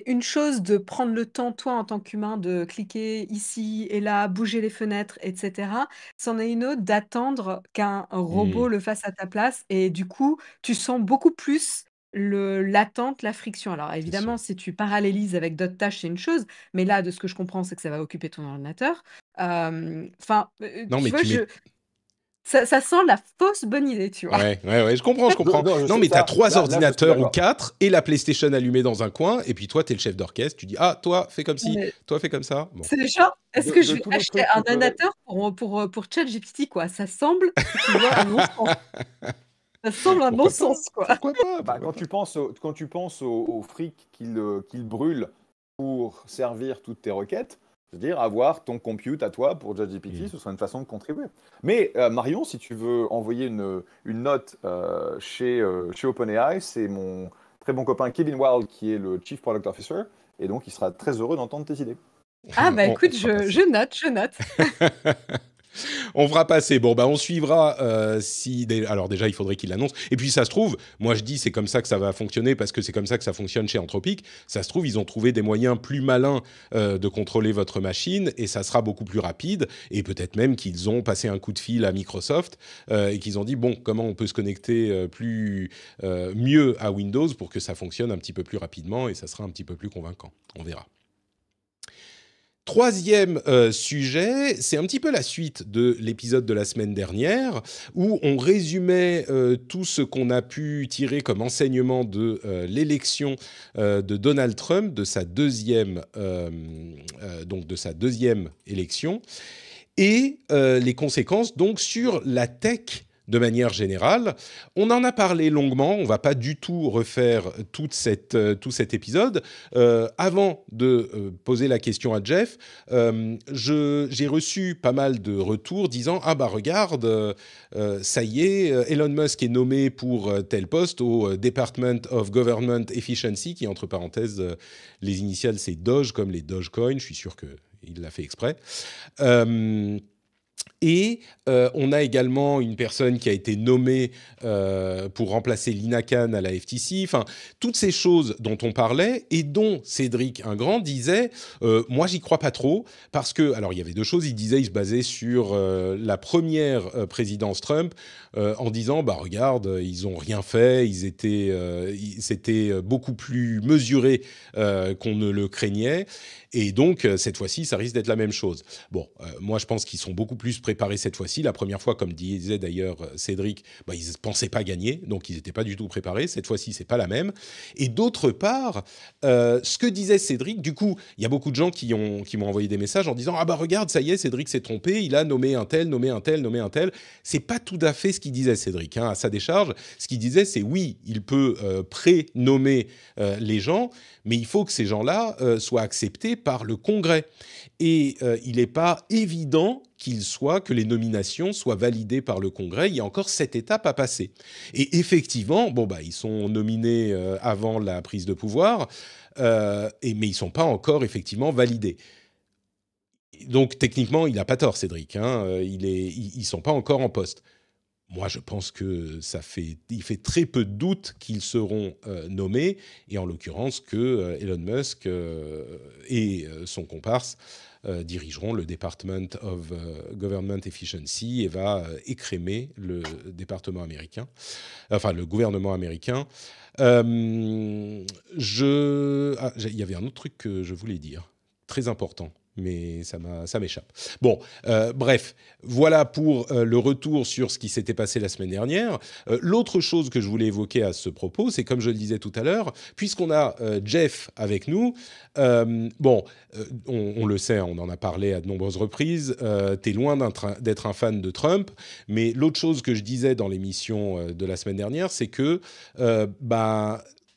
une chose de prendre le temps, toi, en tant qu'humain, de cliquer ici et là, bouger les fenêtres, et cetera. C'en est une autre d'attendre qu'un robot Hmm, le fasse à ta place et du coup, tu sens beaucoup plus l'attente, la friction. Alors c'est sûr. évidemment, si tu parallélises avec d'autres tâches, c'est une chose, mais là, de ce que je comprends, c'est que ça va occuper ton ordinateur. Enfin, Non, tu mais vois, tu mets. ça sent la fausse bonne idée, tu vois? Ouais, ouais, ouais, je comprends, je comprends. Non, je Non, sais, mais t'as ça, 3 là, je suis ordinateurs ou d'accord. 4 et la PlayStation allumée dans un coin, et puis toi, t'es le chef d'orchestre, tu dis, ah, toi, fais comme ci, toi, fais comme ça. Bon. C'est genre, est-ce que je De vais tous les acheter trucs un qui peuvent être... ordinateur pour ChatGPT, quoi? Ça semble, tu vois, un non-sens. Ça semble un Pourquoi pas? non-sens, quoi. Pourquoi pas? Bah, Pourquoi pas? quand tu penses au fric qu'il brûle pour servir toutes tes requêtes, c'est-à-dire avoir ton compute à toi pour ChatGPT, Hmm. ce serait une façon de contribuer. Mais Marion, si tu veux envoyer une note chez OpenAI, c'est mon très bon copain Kevin Wild qui est le Chief Product Officer, et donc il sera très heureux d'entendre tes idées. Ah bah, On écoute, fera je passer. note, je note. On fera passer. Bon, bah, on suivra alors déjà, il faudrait qu'il l'annonce. Et puis, ça se trouve, moi je dis c'est comme ça que ça va fonctionner parce que c'est comme ça que ça fonctionne chez Anthropic. Ça se trouve, ils ont trouvé des moyens plus malins de contrôler votre machine et ça sera beaucoup plus rapide. Et peut-être même qu'ils ont passé un coup de fil à Microsoft et qu'ils ont dit bon, comment on peut se connecter mieux à Windows pour que ça fonctionne un petit peu plus rapidement et ça sera un petit peu plus convaincant. On verra. Troisième sujet, c'est un petit peu la suite de l'épisode de la semaine dernière, où on résumait tout ce qu'on a pu tirer comme enseignement de l'élection de Donald Trump, donc de sa deuxième élection, et les conséquences donc sur la tech de manière générale. On en a parlé longuement, on va pas du tout refaire tout cet épisode. Avant de poser la question à Jeff, j'ai reçu pas mal de retours disant « Ah bah regarde, ça y est, Elon Musk est nommé pour tel poste au Department of Government Efficiency », qui entre parenthèses, les initiales c'est Doge comme les Dogecoin, je suis sûr qu'il l'a fait exprès. Et on a également une personne qui a été nommée pour remplacer Lina Khan à la FTC. Enfin, toutes ces choses dont on parlait et dont Cédric Ingrand disait moi, j'y crois pas trop parce que, alors il y avait deux choses. Il se basait sur la première présidence Trump en disant bah regarde, ils ont rien fait, c'était beaucoup plus mesuré qu'on ne le craignait. Et donc, cette fois-ci, ça risque d'être la même chose. Bon, moi, je pense qu'ils sont beaucoup plus préparés cette fois-ci. La première fois, comme disait d'ailleurs Cédric, bah, ils ne pensaient pas gagner, donc ils n'étaient pas du tout préparés. Cette fois-ci, c'est pas la même. Et d'autre part, ce que disait Cédric, du coup, il y a beaucoup de gens qui m'ont envoyé des messages en disant « Ah bah regarde, ça y est, Cédric s'est trompé, il a nommé un tel, nommé un tel, nommé un tel. » C'est pas tout à fait ce qu'il disait, Cédric, hein, à sa décharge. Ce qu'il disait, c'est oui, il peut pré-nommer les gens, mais il faut que ces gens-là soient acceptés par le Congrès. Et il n'est pas évident que les nominations soient validées par le Congrès. Il y a encore cette étape à passer. Et effectivement, bon, bah, ils sont nominés avant la prise de pouvoir, mais ils ne sont pas encore effectivement validés. Donc techniquement, il n'a pas tort, Cédric, hein, ils ne sont pas encore en poste. Moi, je pense que il fait très peu de doute qu'ils seront nommés, et en l'occurrence que Elon Musk et son comparse dirigeront le Department of Government Efficiency et va écrémer le département américain, enfin le gouvernement américain. Il y avait un autre truc que je voulais dire, très important, mais ça m'échappe. Bon, bref, voilà pour le retour sur ce qui s'était passé la semaine dernière. L'autre chose que je voulais évoquer à ce propos, c'est comme je le disais tout à l'heure, puisqu'on a Jeff avec nous, on le sait, on en a parlé à de nombreuses reprises, t'es loin d'être un fan de Trump, mais l'autre chose que je disais dans l'émission de la semaine dernière, c'est que,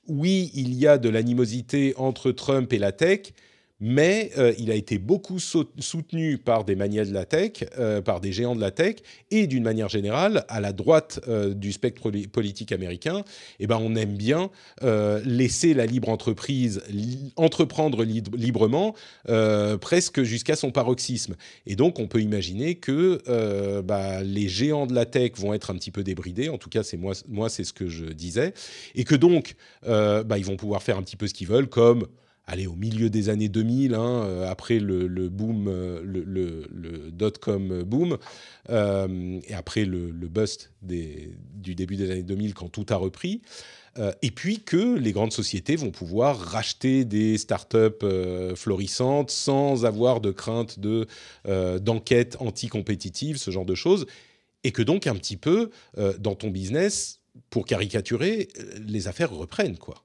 oui, il y a de l'animosité entre Trump et la tech, mais il a été beaucoup soutenu par des manias de la tech, par des géants de la tech, et d'une manière générale, à la droite du spectre politique américain, on aime bien laisser la libre entreprise entreprendre librement, presque jusqu'à son paroxysme. Et donc, on peut imaginer que les géants de la tech vont être un petit peu débridés, en tout cas, moi c'est ce que je disais, et que donc, ils vont pouvoir faire un petit peu ce qu'ils veulent, comme au milieu des années 2000, après le boom, le dot-com boom, et après le bust du début des années 2000 quand tout a repris, et puis que les grandes sociétés vont pouvoir racheter des startups florissantes sans avoir de crainte d'enquête anti-compétitive, ce genre de choses, et que donc un petit peu, dans ton business, pour caricaturer, les affaires reprennent, quoi.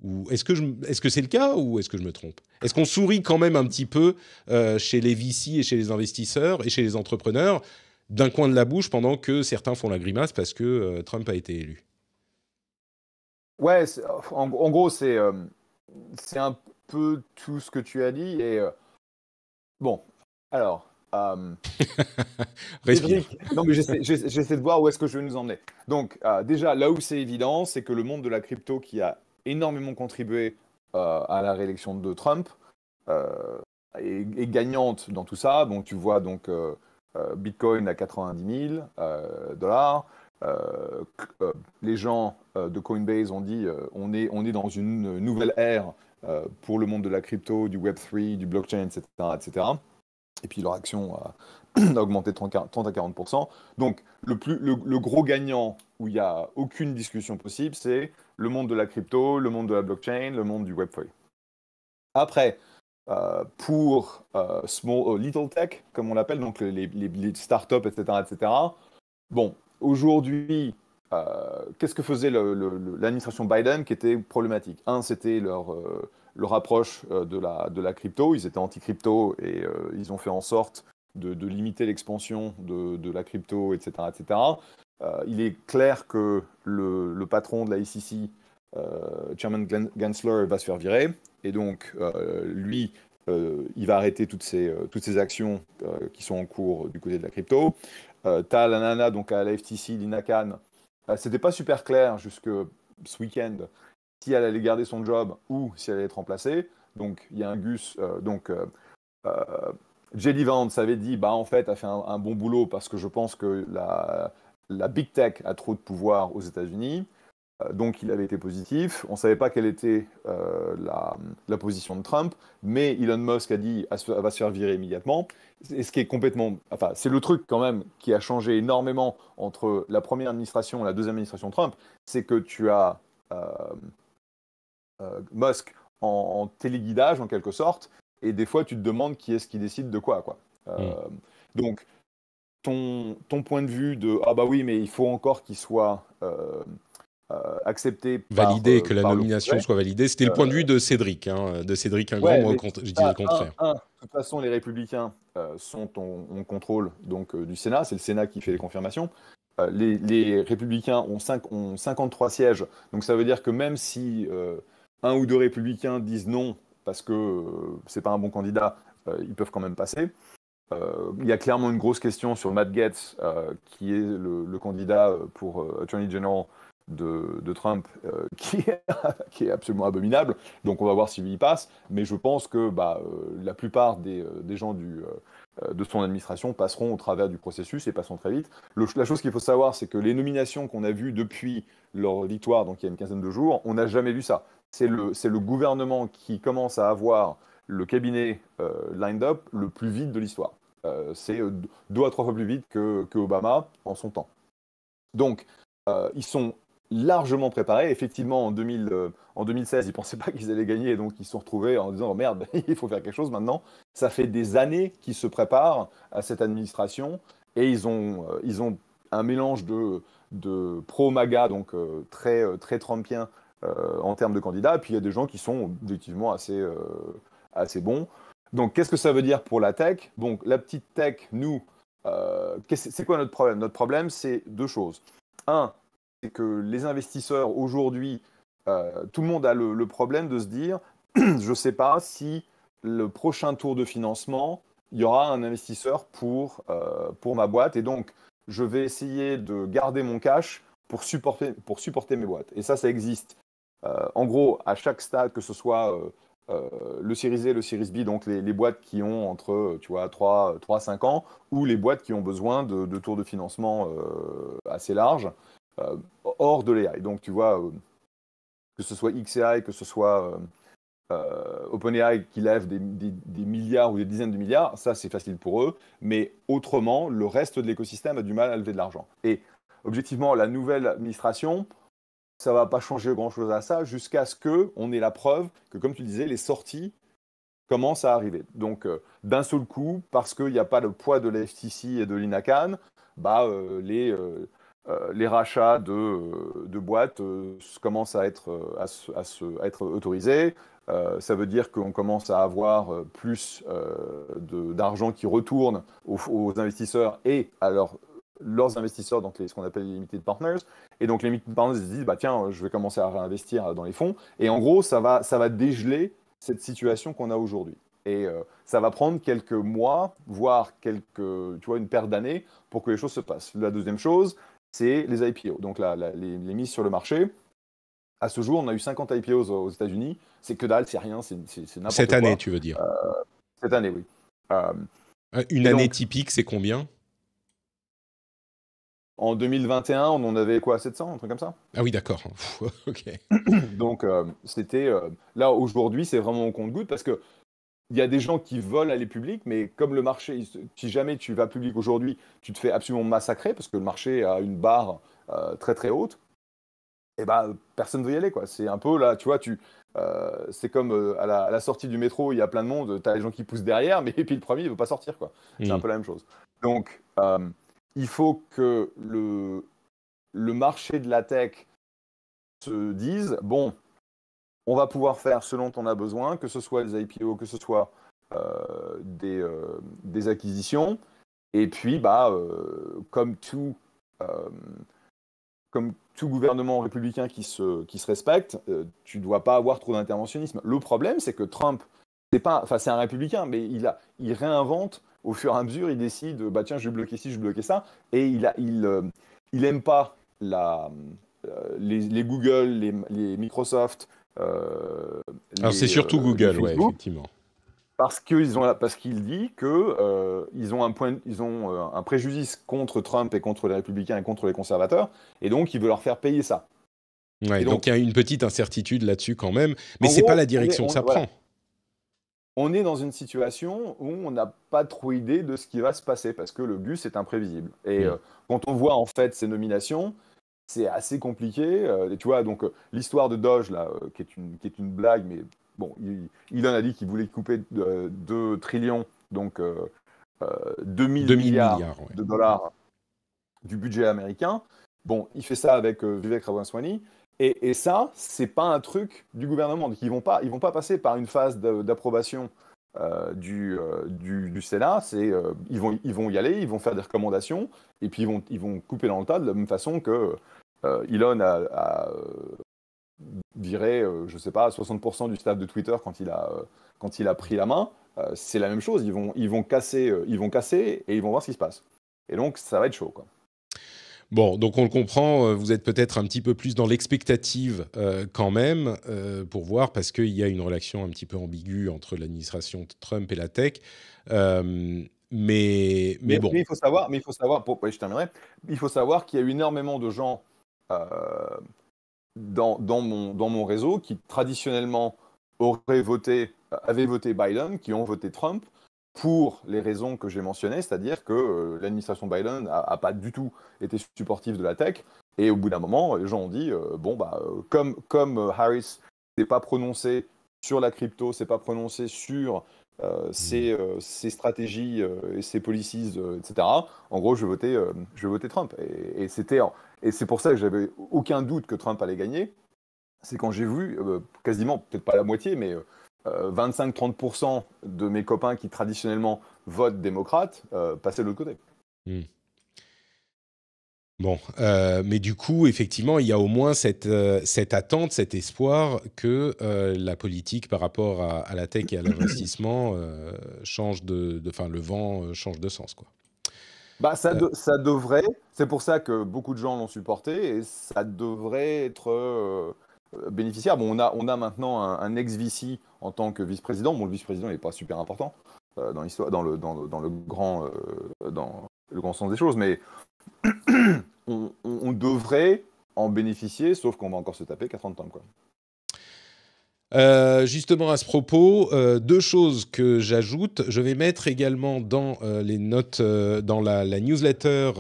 Ou est-ce que c'est le cas ou est-ce que je me trompe? Est-ce qu'on sourit quand même un petit peu chez les VC et chez les investisseurs et chez les entrepreneurs d'un coin de la bouche pendant que certains font la grimace parce que Trump a été élu? Ouais, en gros, c'est un peu tout ce que tu as dit. Et bon, alors, Respire. Cédric, non mais j'essaie de voir où est-ce que je vais nous emmener. Donc, déjà, là où c'est évident, c'est que le monde de la crypto qui a énormément contribué à la réélection de Trump est gagnante dans tout ça. Donc, tu vois donc Bitcoin à 90 000 dollars. Les gens de Coinbase ont dit on est dans une nouvelle ère pour le monde de la crypto, du Web3, du blockchain, etc., etc. Et puis leur action a augmenté de 30 à 40%. Donc le gros gagnant où il n'y a aucune discussion possible, c'est le monde de la crypto, le monde de la blockchain, le monde du Web3. Après, pour little tech, comme on l'appelle, donc les startups, etc., etc., bon, aujourd'hui, qu'est-ce que faisait l'administration Biden qui était problématique? Un, c'était leur approche de la crypto. Ils étaient anti-crypto et ils ont fait en sorte de limiter l'expansion de la crypto, etc., etc. Il est clair que le patron de la SEC, Chairman Gensler, va se faire virer. Et donc, lui, il va arrêter toutes ces actions qui sont en cours du côté de la crypto. T'as la nana donc à la FTC, Lina Khan. C'était pas super clair jusque ce week-end si elle allait garder son job ou si elle allait être remplacée. Donc il y a un Gus, J.D. Vance avait dit en fait, a fait un bon boulot parce que je pense que la big tech a trop de pouvoir aux États-Unis. Donc il avait été positif. On ne savait pas quelle était la position de Trump, mais Elon Musk a dit elle va se faire virer immédiatement. Et ce qui est complètement, enfin, c'est le truc quand même qui a changé énormément entre la première administration et la deuxième administration Trump, c'est que tu as Musk en téléguidage en quelque sorte, et des fois tu te demandes qui est-ce qui décide de quoi. Donc ton point de vue de ah bah oui mais il faut encore qu'il soit accepté validé, que la par nomination soit validée. C'était le point de vue de Cédric, de Cédric Ingrand. Ouais, moi, mais je disais le contraire. de toute façon, les républicains sont en contrôle donc, du Sénat. C'est le Sénat qui fait les confirmations. Les républicains ont 53 sièges. Donc ça veut dire que même si un ou deux républicains disent non parce que c'est pas un bon candidat, ils peuvent quand même passer. Il y a clairement une grosse question sur Matt Gaetz, qui est le candidat pour Attorney General de Trump, qui est absolument abominable. Donc on va voir s'il y passe. Mais je pense que la plupart des gens de son administration passeront au travers du processus et passeront très vite. La chose qu'il faut savoir, c'est que les nominations qu'on a vues depuis leur victoire, donc il y a une quinzaine de jours, on n'a jamais vu ça. C'est le gouvernement qui commence à avoir le cabinet lined up le plus vite de l'histoire. C'est 2 à 3 fois plus vite que Obama en son temps. Donc, ils sont largement préparé. Effectivement, en 2016, ils ne pensaient pas qu'ils allaient gagner, et donc ils se sont retrouvés en disant oh, merde, il faut faire quelque chose maintenant. Ça fait des années qu'ils se préparent à cette administration et ils ont un mélange de pro-MAGA, donc très Trumpien en termes de candidats, et puis il y a des gens qui sont objectivement assez bons. Donc qu'est-ce que ça veut dire pour la tech? Donc la petite tech, nous, c'est quoi notre problème? Notre problème, c'est deux choses. Un, c'est que les investisseurs aujourd'hui, tout le monde a le problème de se dire, je ne sais pas si le prochain tour de financement, il y aura un investisseur pour ma boîte, et donc je vais essayer de garder mon cash pour supporter mes boîtes. Et ça existe. En gros, à chaque stade, que ce soit le Series A, le Series B, donc les boîtes qui ont entre 3 à 5 ans, ou les boîtes qui ont besoin de tours de financement assez larges, hors de l'AI. Donc tu vois, que ce soit XAI, que ce soit OpenAI qui lève des milliards ou des dizaines de milliards, ça c'est facile pour eux, mais autrement, le reste de l'écosystème a du mal à lever de l'argent. Et objectivement, la nouvelle administration, ça ne va pas changer grand-chose à ça, jusqu'à ce qu'on ait la preuve que, comme tu disais, les sorties commencent à arriver. Donc, d'un seul coup, parce qu'il n'y a pas le poids de la FTC et de l'INACAN, les rachats de boîtes commencent à être autorisés. Ça veut dire qu'on commence à avoir plus d'argent qui retourne aux investisseurs et à leurs investisseurs, donc ce qu'on appelle les limited partners. Et donc les limited partners se disent, bah, tiens, je vais commencer à réinvestir dans les fonds. Et en gros, ça va dégeler cette situation qu'on a aujourd'hui. Et ça va prendre quelques mois, voire une paire d'années pour que les choses se passent. La deuxième chose, c'est les IPO, donc les mises sur le marché. À ce jour, on a eu 50 IPOs aux États-Unis. C'est que dalle, c'est rien, c'est n'importe quoi. Cette année, tu veux dire? Cette année, oui. Une année typique, c'est combien? En 2021, on en avait quoi, 700, un truc comme ça? Ah oui, d'accord. Ok. Donc, c'était... là, aujourd'hui, c'est vraiment au compte-gouttes parce que il y a des gens qui veulent aller public, mais comme le marché, si jamais tu vas public aujourd'hui, tu te fais absolument massacrer parce que le marché a une barre très très haute, et bah personne ne veut y aller, quoi. C'est un peu là, tu vois, c'est comme à la sortie du métro, il y a plein de monde, tu as les gens qui poussent derrière, mais et puis le premier, il ne veut pas sortir, quoi. C'est un peu la même chose. Donc, il faut que le marché de la tech se dise, bon, on va pouvoir faire ce dont on a besoin, que ce soit des IPO, que ce soit des acquisitions. Et puis, comme tout gouvernement républicain qui se respecte, tu ne dois pas avoir trop d'interventionnisme. Le problème, c'est que Trump, c'est un républicain, mais il réinvente au fur et à mesure, il décide, bah tiens, je vais bloquer ci, je vais bloquer ça, et il aime pas les Google, les Microsoft. Alors c'est surtout Google, ouais, effectivement. Parce qu'il dit que ils ont un préjudice contre Trump et contre les républicains et contre les conservateurs, et donc il veut leur faire payer ça. Ouais, donc il y a une petite incertitude là-dessus quand même, mais c'est pas la direction que ça prend. On est dans une situation où on n'a pas trop idée de ce qui va se passer parce que le bus est imprévisible. Et quand on voit en fait ces nominations, c'est assez compliqué. Tu vois, donc l'histoire de Doge là, qui est une blague, mais bon, Elon a dit qu'il voulait couper 2 trillions, donc 2000 milliards de dollars du budget américain. Bon, il fait ça avec Vivek Ramaswamy. Et ça, c'est pas un truc du gouvernement. Donc ils vont pas passer par une phase d'approbation du Sénat. Ils vont y aller, ils vont faire des recommandations, et puis ils vont couper dans le tas de la même façon que Elon a viré, je sais pas, 60% du staff de Twitter quand il a pris la main. C'est la même chose. Ils vont casser et ils vont voir ce qui se passe. Et donc ça va être chaud, quoi. Bon, donc on le comprend, vous êtes peut-être un petit peu plus dans l'expectative quand même, pour voir, parce qu'il y a une relation un petit peu ambiguë entre l'administration Trump et la tech. Mais bon. Mais il faut savoir, je terminerai, il faut savoir qu'il y a eu énormément de gens dans mon réseau qui traditionnellement avaient voté Biden, qui ont voté Trump, pour les raisons que j'ai mentionnées, c'est-à-dire que l'administration Biden n'a pas du tout été supportive de la tech. Et au bout d'un moment, les gens ont dit, comme Harris s'est pas prononcé sur la crypto, s'est pas prononcé sur ses stratégies et ses policies, etc. En gros, je vais voter Trump. Et c'est pour ça que j'avais aucun doute que Trump allait gagner. C'est quand j'ai vu quasiment, peut-être pas la moitié, mais 25-30% de mes copains qui traditionnellement votent démocrate passer de l'autre côté. Hmm. Bon, mais du coup, effectivement, il y a au moins cette attente, cet espoir que la politique par rapport à la tech et à l'investissement change le vent change de sens, quoi. Ça devrait, c'est pour ça que beaucoup de gens l'ont supporté, et ça devrait être bénéficiaire. Bon, on a maintenant un ex-VC en tant que vice-président. Bon, le vice-président n'est pas super important dans l'histoire, dans le grand sens des choses, mais on devrait en bénéficier, sauf qu'on va encore se taper 4 ans de temps, quoi. Justement à ce propos, deux choses que j'ajoute. Je vais mettre également dans les notes, dans la newsletter,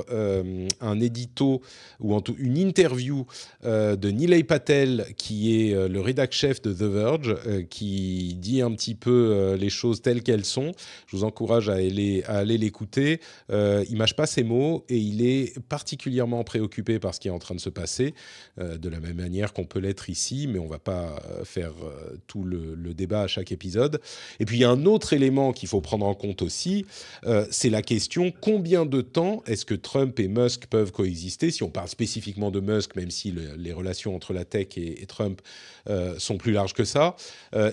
un édito ou une interview de Nilay Patel, qui est le rédac-chef de The Verge, qui dit un petit peu les choses telles qu'elles sont. Je vous encourage à aller l'écouter. Il mâche pas ses mots et il est particulièrement préoccupé par ce qui est en train de se passer, de la même manière qu'on peut l'être ici, mais on va pas faire tout le débat à chaque épisode. Et puis il y a un autre élément qu'il faut prendre en compte aussi, c'est la question: combien de temps est-ce que Trump et Musk peuvent coexister, si on parle spécifiquement de Musk, même si les relations entre la tech et Trump sont plus larges que ça.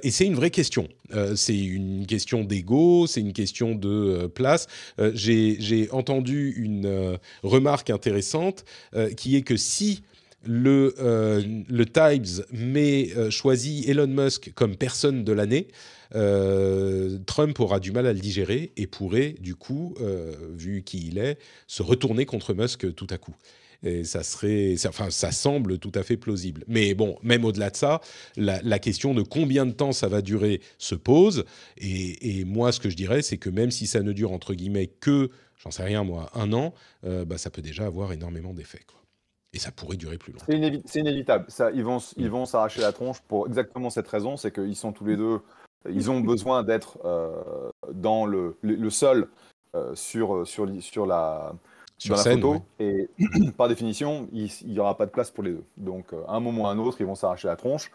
Et c'est une vraie question. C'est une question d'ego, c'est une question de place. J'ai entendu une remarque intéressante qui est que si le Times choisit Elon Musk comme personne de l'année, Trump aura du mal à le digérer et pourrait, du coup, vu qui il est, se retourner contre Musk tout à coup. Et ça semble tout à fait plausible. Mais bon, même au-delà de ça, la question de combien de temps ça va durer se pose. Et moi, ce que je dirais, c'est que même si ça ne dure, entre guillemets, que, j'en sais rien moi, 1 an, ça peut déjà avoir énormément d'effets, quoi. Et ça pourrait durer plus longtemps. C'est inévitable. Ils vont s'arracher la tronche pour exactement cette raison, c'est qu'ils sont tous les deux, ils ont besoin d'être dans le sol dans la scène, photo, ouais. et par définition, il n'y aura pas de place pour les deux. Donc, à un moment ou à un autre, ils vont s'arracher la tronche.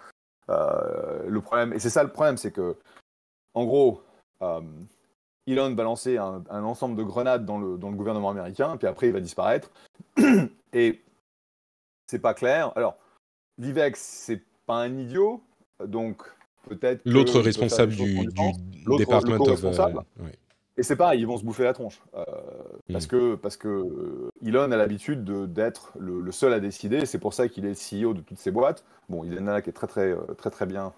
Le problème, et c'est ça le problème, c'est que, en gros, Elon va lancer un ensemble de grenades dans le gouvernement américain, puis après, il va disparaître. Et c'est pas clair. Alors, Vivek, c'est pas un idiot, donc peut-être que l'autre il peut responsable faire des choses du en l'autre, Department le of... co-responsable. ouais. Et c'est pareil, ils vont se bouffer la tronche. Parce que Elon a l'habitude d'être le seul à décider, et c'est pour ça qu'il est le CEO de toutes ces boîtes. Bon, il y en a qui est très bien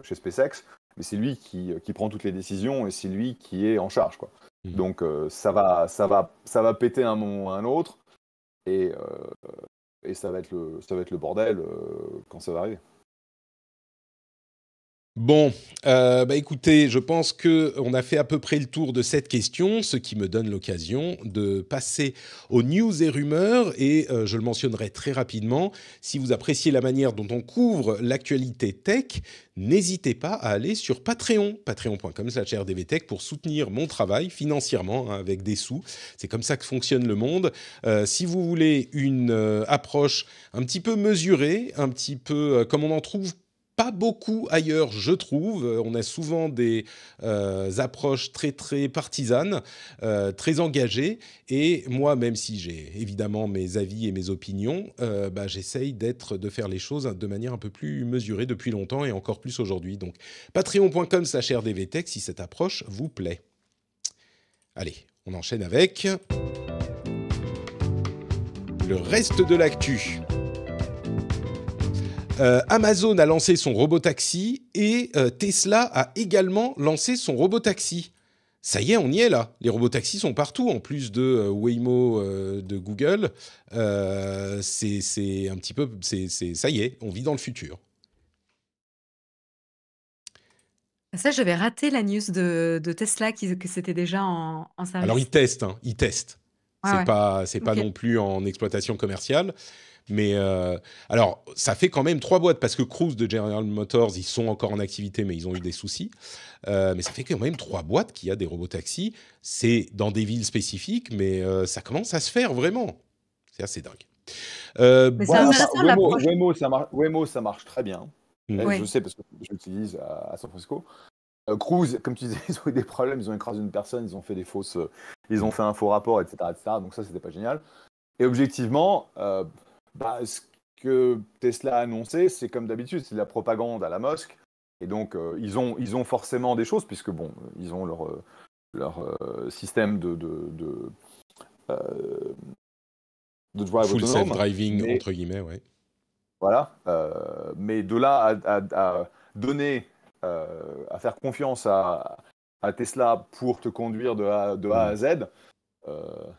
chez SpaceX, mais c'est lui qui prend toutes les décisions, et c'est lui qui est en charge, quoi. Donc ça va péter un moment ou un autre, et ça va être le bordel quand ça va arriver. Bon, écoutez, je pense qu'on a fait à peu près le tour de cette question, ce qui me donne l'occasion de passer aux news et rumeurs, et je le mentionnerai très rapidement. Si vous appréciez la manière dont on couvre l'actualité tech, n'hésitez pas à aller sur Patreon, patreon.com/rdvtech, pour soutenir mon travail financièrement, avec des sous. C'est comme ça que fonctionne le monde. Si vous voulez une approche un petit peu mesurée, un petit peu comme on en trouve pas beaucoup ailleurs, je trouve. On a souvent des approches très très partisanes, très engagées. Et moi, même si j'ai évidemment mes avis et mes opinions, j'essaye de faire les choses de manière un peu plus mesurée depuis longtemps, et encore plus aujourd'hui. Donc, patreon.com/rdvtech si cette approche vous plaît. Allez, on enchaîne avec le reste de l'actu. Amazon a lancé son robotaxi et Tesla a également lancé son robotaxi. Ça y est, on y est là. Les robotaxis sont partout, en plus de Waymo de Google. C'est un petit peu... ça y est, on vit dans le futur. Ça, j'avais raté la news de Tesla, que c'était déjà en service. Alors, ils testent. Ils testent. Ouais, C'est ouais. pas Ok. non plus en exploitation commerciale. Mais alors, ça fait quand même 3 boîtes, parce que Cruise de General Motors, ils sont encore en activité, mais ils ont eu des soucis. Mais ça fait quand même 3 boîtes qui a des robotaxis. C'est dans des villes spécifiques, mais ça commence à se faire vraiment. C'est assez dingue. Mais c'est Ouais, enfin, intéressant l'approche. Waymo, ça marche très bien. Ouais. Je sais parce que je l'utilise à San Francisco. Cruise, comme tu disais, ils ont eu des problèmes, ils ont écrasé une personne, ils ont fait ils ont fait un faux rapport, etc., etc. Donc ça, c'était pas génial. Et objectivement, ce que Tesla a annoncé, c'est comme d'habitude, c'est de la propagande à la Musk. Et donc, ils ont forcément des choses, puisque bon, ils ont leur système euh, de drive Full autonome. self-driving, Mais, entre guillemets, ouais. voilà. Mais de là à donner, à faire confiance à Tesla pour te conduire de A à Z,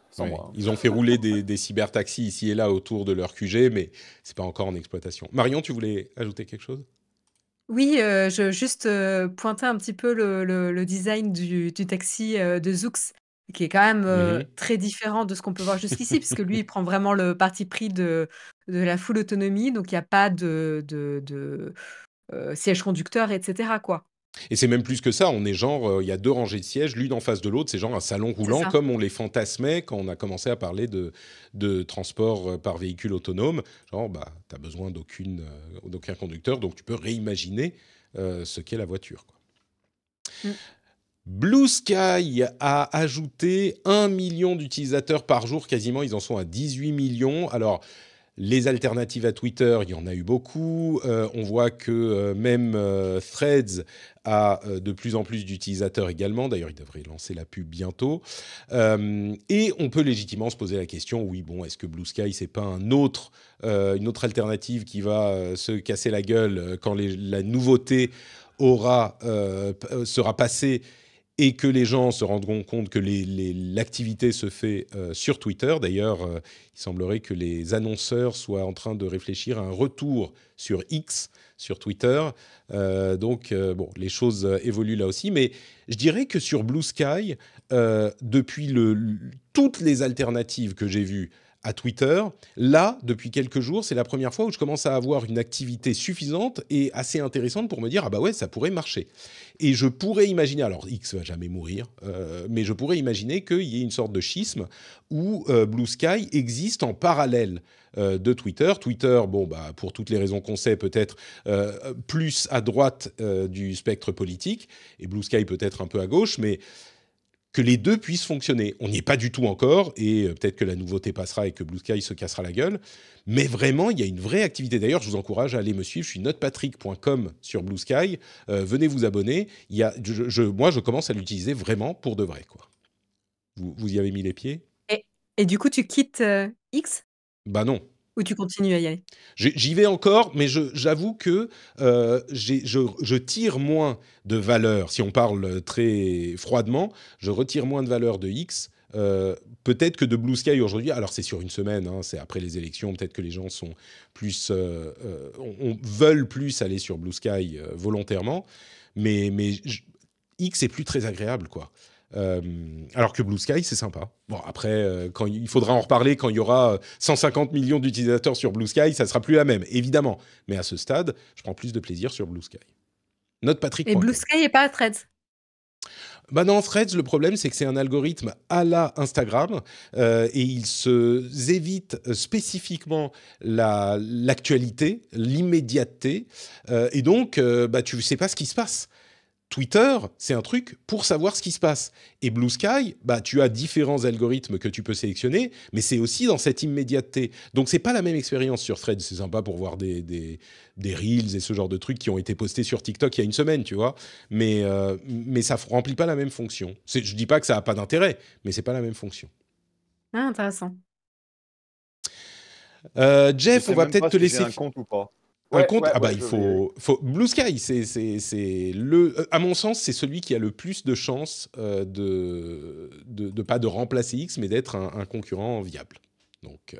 sans Ouais. moi. Ils ont fait rouler des cybertaxis ici et là autour de leur QG, mais c'est pas encore en exploitation. Marion, tu voulais ajouter quelque chose? Oui, je juste pointer un petit peu le design du taxi de Zoox, qui est quand même très différent de ce qu'on peut voir jusqu'ici, puisque lui, il prend vraiment le parti pris de la full autonomie, donc il n'y a pas de siège conducteur, etc., quoi. Et c'est même plus que ça, on est genre, il y a 2 rangées de sièges, l'une en face de l'autre, c'est genre un salon C'est roulant, ça. comme on les fantasmait quand on a commencé à parler de transport par véhicule autonome. Genre, bah, tu n'as besoin d'aucun conducteur, donc tu peux réimaginer ce qu'est la voiture, quoi. Mm. Blue Sky a ajouté 1 million d'utilisateurs par jour, quasiment, ils en sont à 18 millions. Alors, les alternatives à Twitter, il y en a eu beaucoup. On voit que même Threads a de plus en plus d'utilisateurs également. D'ailleurs, il devrait lancer la pub bientôt. Et on peut légitimement se poser la question, oui, bon, est-ce que Blue Sky, c'est pas une autre alternative qui va se casser la gueule quand la nouveauté sera passée et que les gens se rendront compte que l'activité se fait sur Twitter. D'ailleurs, il semblerait que les annonceurs soient en train de réfléchir à un retour sur X, sur Twitter. Bon, les choses évoluent là aussi. Mais je dirais que sur Blue Sky, depuis toutes les alternatives que j'ai vues à Twitter, là, depuis quelques jours, c'est la première fois où je commence à avoir une activité suffisante et assez intéressante pour me dire « Ah bah ouais, ça pourrait marcher ». Et je pourrais imaginer, alors X va jamais mourir, mais je pourrais imaginer qu'il y ait une sorte de schisme où Blue Sky existe en parallèle de Twitter. Twitter, bon, bah, pour toutes les raisons qu'on sait, peut-être plus à droite du spectre politique, et Blue Sky peut-être un peu à gauche, mais que les deux puissent fonctionner. On n'y est pas du tout encore, et peut-être que la nouveauté passera et que Blue Sky se cassera la gueule, mais vraiment, il y a une vraie activité. D'ailleurs, je vous encourage à aller me suivre, je suis notepatrick.com sur Blue Sky, venez vous abonner. Moi, je commence à l'utiliser vraiment pour de vrai, quoi. Vous y avez mis les pieds? Et du coup, tu quittes X Bah non. ou tu continues à y aller? J'y vais encore, mais j'avoue que je tire moins de valeur. Si on parle très froidement, je retire moins de valeur de X, peut-être que de Blue Sky aujourd'hui. Alors c'est sur une semaine, hein, c'est après les élections. Peut-être que les gens sont plus, veulent plus aller sur Blue Sky volontairement, mais X est plus très agréable, quoi. Alors que Blue Sky, c'est sympa. Bon, après, il faudra en reparler quand il y aura 150 millions d'utilisateurs sur Blue Sky, ça sera plus la même, évidemment. Mais à ce stade, je prends plus de plaisir sur Blue Sky. Et Notepatrick.com. Blue Sky et pas Threads? Bah non, Threads, le problème, c'est que c'est un algorithme à la Instagram et ils évitent spécifiquement l'actualité, l'immédiateté. Et donc, bah, tu ne sais pas ce qui se passe. Twitter, c'est un truc pour savoir ce qui se passe. Et Blue Sky, bah, tu as différents algorithmes que tu peux sélectionner, mais c'est aussi dans cette immédiateté. Donc, c'est pas la même expérience sur Threads. C'est sympa pour voir des Reels et ce genre de trucs qui ont été postés sur TikTok il y a une semaine, tu vois. Mais ça remplit pas la même fonction. Je dis pas que ça a pas d'intérêt, mais c'est pas la même fonction. Ah, intéressant. Jeff, on va peut-être te laisser... un compte ou pas. Un compte, il faut Blue Sky, c'est à mon sens, c'est celui qui a le plus de chances pas de remplacer X, mais d'être un concurrent viable. Donc,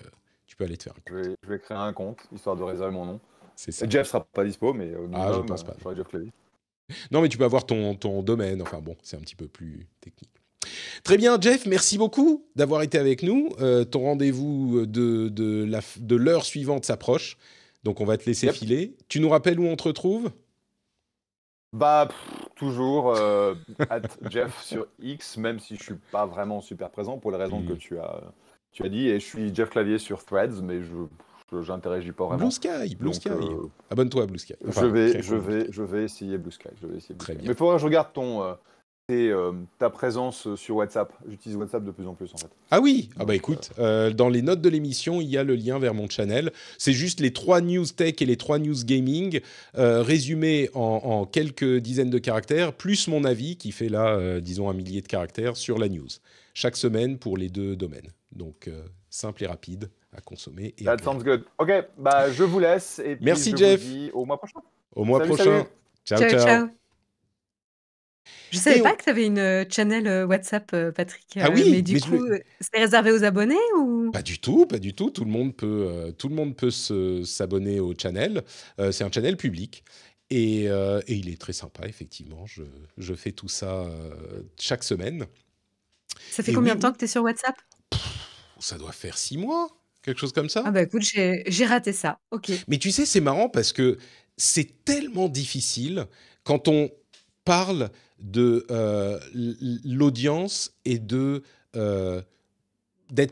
tu peux aller te faire un compte. Je vais créer un compte, histoire de réserver mon nom. C'est ça. Jeff sera pas dispo, mais au minimum, je pense pas. Jeff Clavy. Non, mais tu peux avoir ton domaine. Enfin bon, c'est un petit peu plus technique. Très bien, Jeff, merci beaucoup d'avoir été avec nous. Ton rendez-vous de l'heure suivante s'approche, donc on va te laisser filer. Tu nous rappelles où on te retrouve ? Toujours @Jeff sur X, même si je suis pas vraiment super présent pour les raisons que tu as dit. Et je suis Jeff Clavier sur Threads, mais j'interagis pas vraiment. Blue Sky. Abonne-toi à Blue Sky. Je vais essayer Blue Sky. Très bien. Mais il faudra que je regarde ta présence sur WhatsApp. J'utilise WhatsApp de plus en plus en fait. Ah oui, écoute, dans les notes de l'émission, il y a le lien vers mon channel. C'est juste les 3 news tech et les 3 news gaming résumés en quelques dizaines de caractères, plus mon avis qui fait là, disons, 1 millier de caractères sur la news. Chaque semaine pour les 2 domaines. Donc, simple et rapide à consommer. That sounds good. Ok, je vous laisse. Et puis merci, je Jeff. vous dis au mois prochain. Au mois prochain. Salut. Ciao. Je savais pas que tu avais une channel WhatsApp, Patrick. Ah oui, mais du coup, c'est réservé aux abonnés ou... Pas du tout. Tout le monde peut s'abonner au channel. C'est un channel public. Et il est très sympa, effectivement. Je fais tout ça chaque semaine. Ça fait combien de temps que tu es sur WhatsApp ? Ça doit faire 6 mois, quelque chose comme ça. Ah écoute, j'ai raté ça. Ok. Mais tu sais, c'est marrant parce que c'est tellement difficile quand on parle de l'audience et d'être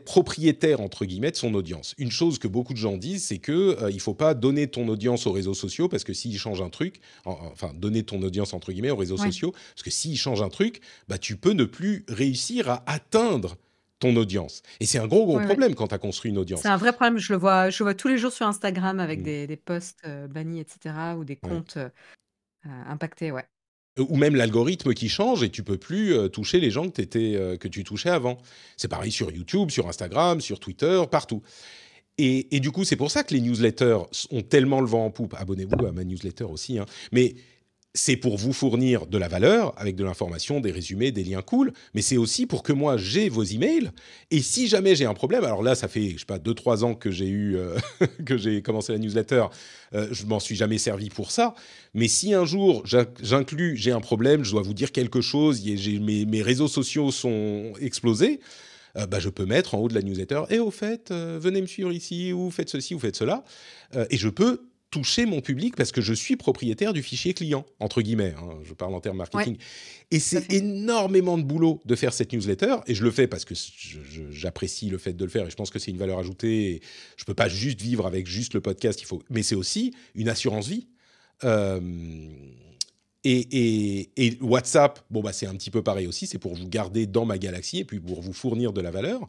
propriétaire, entre guillemets, de son audience. Une chose que beaucoup de gens disent, c'est qu'il ne faut pas donner ton audience aux réseaux sociaux, parce que s'ils changent un truc, enfin, donner ton audience, entre guillemets, aux réseaux sociaux, parce que s'ils changent un truc, tu peux ne plus réussir à atteindre ton audience. Et c'est un gros problème quand tu as construit une audience. C'est un vrai problème, je le vois tous les jours sur Instagram avec des posts bannis, etc., ou des comptes impactés, Ou même l'algorithme qui change et tu peux plus toucher les gens que tu touchais avant. C'est pareil sur YouTube, sur Instagram, sur Twitter, partout. Et du coup, c'est pour ça que les newsletters ont tellement le vent en poupe. Abonnez-vous à ma newsletter aussi. Mais c'est pour vous fournir de la valeur avec de l'information, des résumés, des liens cool. Mais c'est aussi pour que moi, j'ai vos emails. Et si jamais j'ai un problème, alors là, ça fait, 2-3 ans que que j'ai commencé la newsletter. Je m'en suis jamais servi pour ça. Mais si un jour, j'ai un problème, je dois vous dire quelque chose, mes réseaux sociaux sont explosés, je peux mettre en haut de la newsletter « Et au fait, venez me suivre ici, ou faites ceci, ou faites cela. » Et je peux toucher mon public parce que je suis propriétaire du fichier client, entre guillemets, je parle en termes marketing. Et c'est énormément de boulot de faire cette newsletter, et je le fais parce que j'apprécie le fait de le faire, et je pense que c'est une valeur ajoutée, et je ne peux pas juste vivre avec juste le podcast, mais c'est aussi une assurance vie. Et WhatsApp, c'est un petit peu pareil aussi, c'est pour vous garder dans ma galaxie, et puis pour vous fournir de la valeur.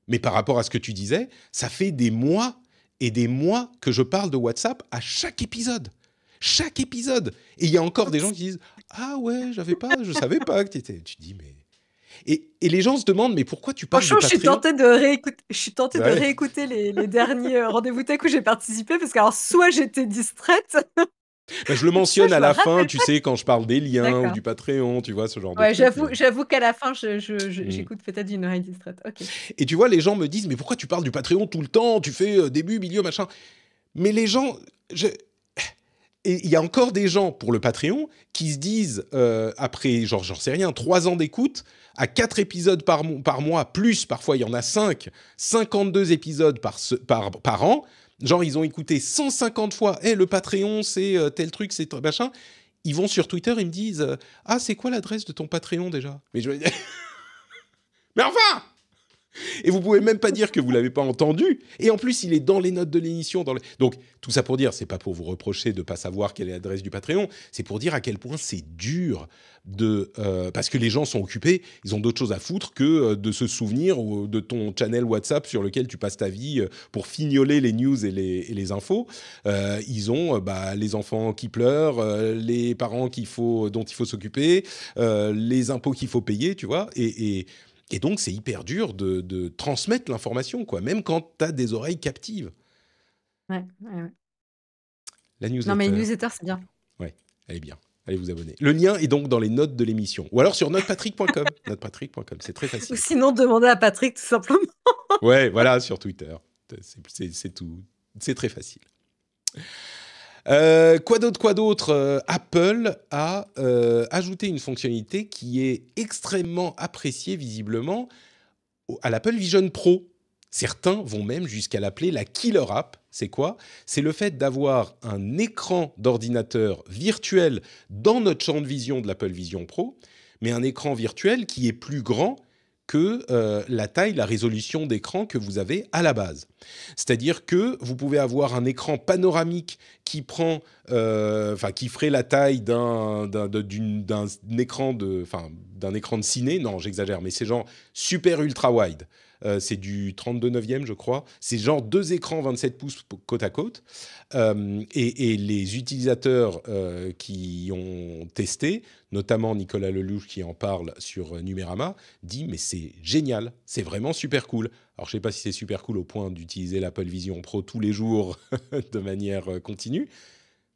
Mais par rapport à ce que tu disais, ça fait des mois et des mois que je parle de WhatsApp à chaque épisode. Chaque épisode. Et il y a encore des gens qui disent « Ah ouais, je savais pas que tu étais... » Tu dis « Mais... » Et les gens se demandent « Mais pourquoi tu parles de Patreon ?» Je suis tentée de réécouter les derniers rendez-vous tech où j'ai participé, parce que soit j'étais distraite... je le mentionne à la fin, tu sais, quand je parle des liens ou du Patreon, tu vois, ce genre de truc. J'avoue qu'à la fin, j'écoute peut-être d'une oreille distraite. Okay. Et tu vois, les gens me disent, mais pourquoi tu parles du Patreon tout le temps ? Tu fais début, milieu, machin. Mais les gens... Et il y a encore des gens, pour le Patreon, qui se disent, après, j'en sais rien, 3 ans d'écoute, à 4 épisodes par mois, plus, parfois il y en a 5, 52 épisodes par an. Genre, ils ont écouté 150 fois, le Patreon, c'est tel truc, c'est machin. Ils vont sur Twitter, ils me disent ah, c'est quoi l'adresse de ton Patreon déjà ? Mais je me dis mais enfin ! Et vous pouvez même pas dire que vous l'avez pas entendu. Et en plus, il est dans les notes de l'émission. Donc, tout ça pour dire, c'est pas pour vous reprocher de pas savoir quelle est l'adresse du Patreon. C'est pour dire à quel point c'est dur parce que les gens sont occupés. Ils ont d'autres choses à foutre que de se souvenir de ton channel WhatsApp sur lequel tu passes ta vie pour fignoler les news et les infos. Ils ont les enfants qui pleurent, les parents dont il faut s'occuper, les impôts qu'il faut payer, tu vois. Et donc, c'est hyper dur de transmettre l'information, quoi, même quand tu as des oreilles captives. Ouais. La newsletter. Non, mais une newsletter, c'est bien. Ouais, elle est bien. Allez vous abonner. Le lien est donc dans les notes de l'émission. Ou alors sur notepatrick.com. Notepatrick.com, c'est très facile. Ou sinon, demandez à Patrick, tout simplement. Ouais, voilà, sur Twitter. C'est tout. C'est très facile. Quoi d'autre Apple a ajouté une fonctionnalité qui est extrêmement appréciée visiblement à l'Apple Vision Pro. Certains vont même jusqu'à l'appeler la killer app. C'est quoi ? C'est le fait d'avoir un écran d'ordinateur virtuel dans notre champ de vision de l'Apple Vision Pro, mais un écran virtuel qui est plus grand que la taille, la résolution d'écran que vous avez à la base. C'est-à-dire que vous pouvez avoir un écran panoramique qui prend, qui ferait la taille d'un écran d'un écran de ciné. Non, j'exagère, mais c'est genre super ultra wide. C'est du 32 neuvième, je crois. C'est genre 2 écrans 27 pouces côte à côte. Et les utilisateurs qui ont testé, notamment Nicolas Lelouch qui en parle sur Numérama, dit mais c'est génial, c'est vraiment super cool. Alors je ne sais pas si c'est super cool au point d'utiliser l'Apple Vision Pro tous les jours de manière continue,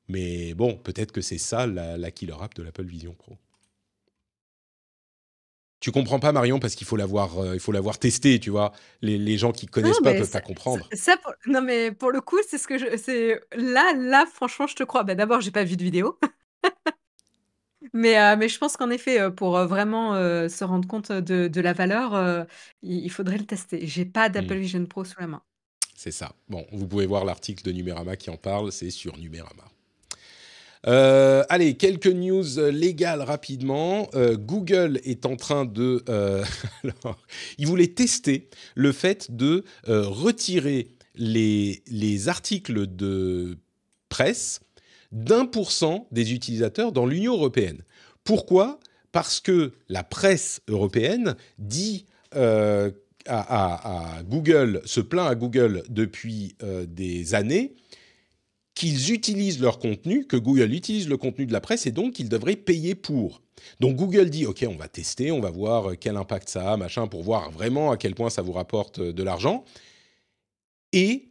mais bon, peut-être que c'est ça la killer app de l'Apple Vision Pro. Tu comprends pas, Marion, parce qu'il faut l'avoir testé, tu vois. Les gens qui connaissent pas peuvent pas comprendre. Non, mais pour le coup, c'est ce que c'est là, franchement, je te crois. Bah, d'abord, j'ai pas vu de vidéo, mais je pense qu'en effet, pour vraiment se rendre compte de la valeur, il faudrait le tester. J'ai pas d'Apple Vision Pro sous la main. C'est ça. Bon, vous pouvez voir l'article de Numérama qui en parle, c'est sur Numérama. Allez, quelques news légales rapidement. Google est en train de... alors, il voulait tester le fait de retirer les articles de presse d'1% des utilisateurs dans l'Union européenne. Pourquoi ? Parce que la presse européenne dit à Google, se plaint à Google depuis des années qu'ils utilisent leur contenu, que Google utilise le contenu de la presse et donc qu'ils devraient payer pour. Donc Google dit, OK, on va tester, on va voir quel impact ça a, machin, pour voir vraiment à quel point ça vous rapporte de l'argent. Et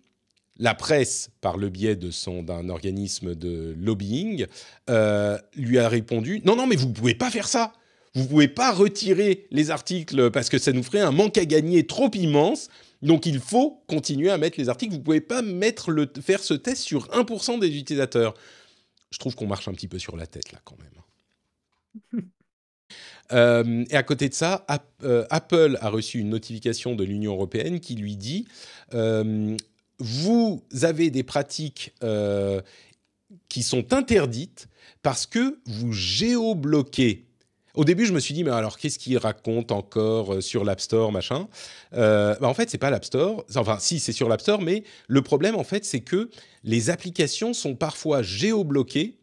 la presse, par le biais d'un organisme de lobbying, lui a répondu, non, mais vous ne pouvez pas faire ça. Vous ne pouvez pas retirer les articles parce que ça nous ferait un manque à gagner trop immense. Donc, il faut continuer à mettre les articles. Vous ne pouvez pas faire ce test sur 1% des utilisateurs. Je trouve qu'on marche un petit peu sur la tête, là, quand même. Et à côté de ça, Apple a reçu une notification de l'Union européenne qui lui dit vous avez des pratiques qui sont interdites parce que vous géobloquez. Au début, je me suis dit, mais alors, qu'est-ce qu'il raconte encore sur l'App Store, machin ? En fait, c'est pas l'App Store. Enfin, si, c'est sur l'App Store, mais le problème, en fait, c'est que les applications sont parfois géobloquées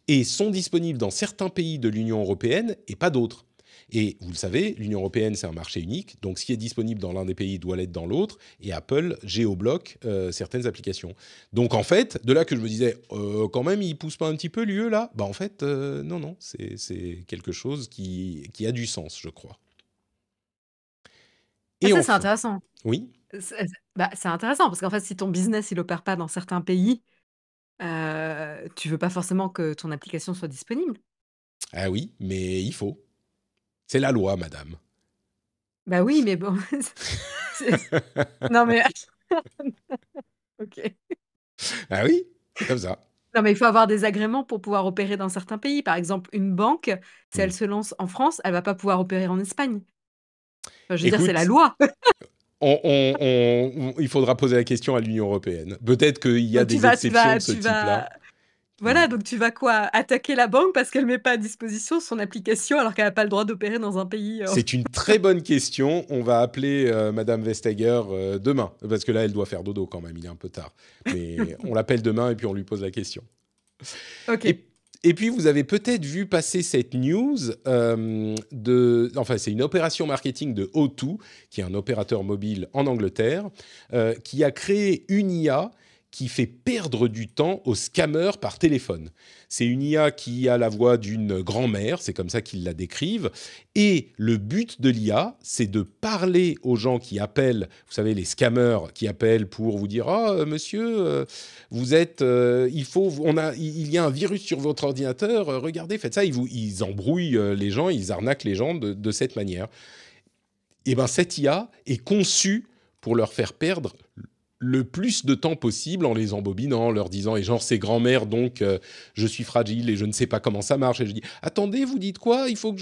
et sont disponibles dans certains pays de l'Union européenne et pas d'autres. Et vous le savez, l'Union européenne, c'est un marché unique, donc ce qui est disponible dans l'un des pays doit l'être dans l'autre, et Apple géobloque certaines applications. Donc en fait, de là que je me disais, quand même, il pousse pas un petit peu l'UE là ? En fait, non, c'est quelque chose qui a du sens, je crois. Et ça, c'est intéressant. Oui. C'est intéressant, parce qu'en fait, si ton business, il opère pas dans certains pays, tu veux pas forcément que ton application soit disponible. Ah oui, mais il faut. C'est la loi, madame. Bah oui, mais bon. Non, mais. Ok. Ah oui, c'est comme ça. Non, mais il faut avoir des agréments pour pouvoir opérer dans certains pays. Par exemple, une banque, si elle se lance en France, elle va pas pouvoir opérer en Espagne. Enfin, je veux dire, c'est la loi. Il faudra poser la question à l'Union européenne. Peut-être qu'il y a des exceptions de ce type-là. Voilà, donc tu vas quoi ? Attaquer la banque parce qu'elle met pas à disposition son application alors qu'elle n'a pas le droit d'opérer dans un pays. C'est une très bonne question. On va appeler Madame Vestager demain, parce que là, elle doit faire dodo quand même. Il est un peu tard. Mais on l'appelle demain et puis on lui pose la question. Ok. Et puis, vous avez peut-être vu passer cette news c'est une opération marketing de O2, qui est un opérateur mobile en Angleterre, qui a créé une IA qui fait perdre du temps aux scammers par téléphone. C'est une IA qui a la voix d'une grand-mère, c'est comme ça qu'ils la décrivent, et le but de l'IA, c'est de parler aux gens qui appellent, vous savez, les scammers qui appellent pour vous dire « Ah, monsieur, vous êtes... il y a un virus sur votre ordinateur, regardez, faites ça. » Ils embrouillent les gens, ils arnaquent les gens de cette manière. Et bien, cette IA est conçue pour leur faire perdre le plus de temps possible en les embobinant, en leur disant, et genre c'est grand-mère, donc je suis fragile et je ne sais pas comment ça marche. Et je dis, attendez, vous dites quoi? Il faut que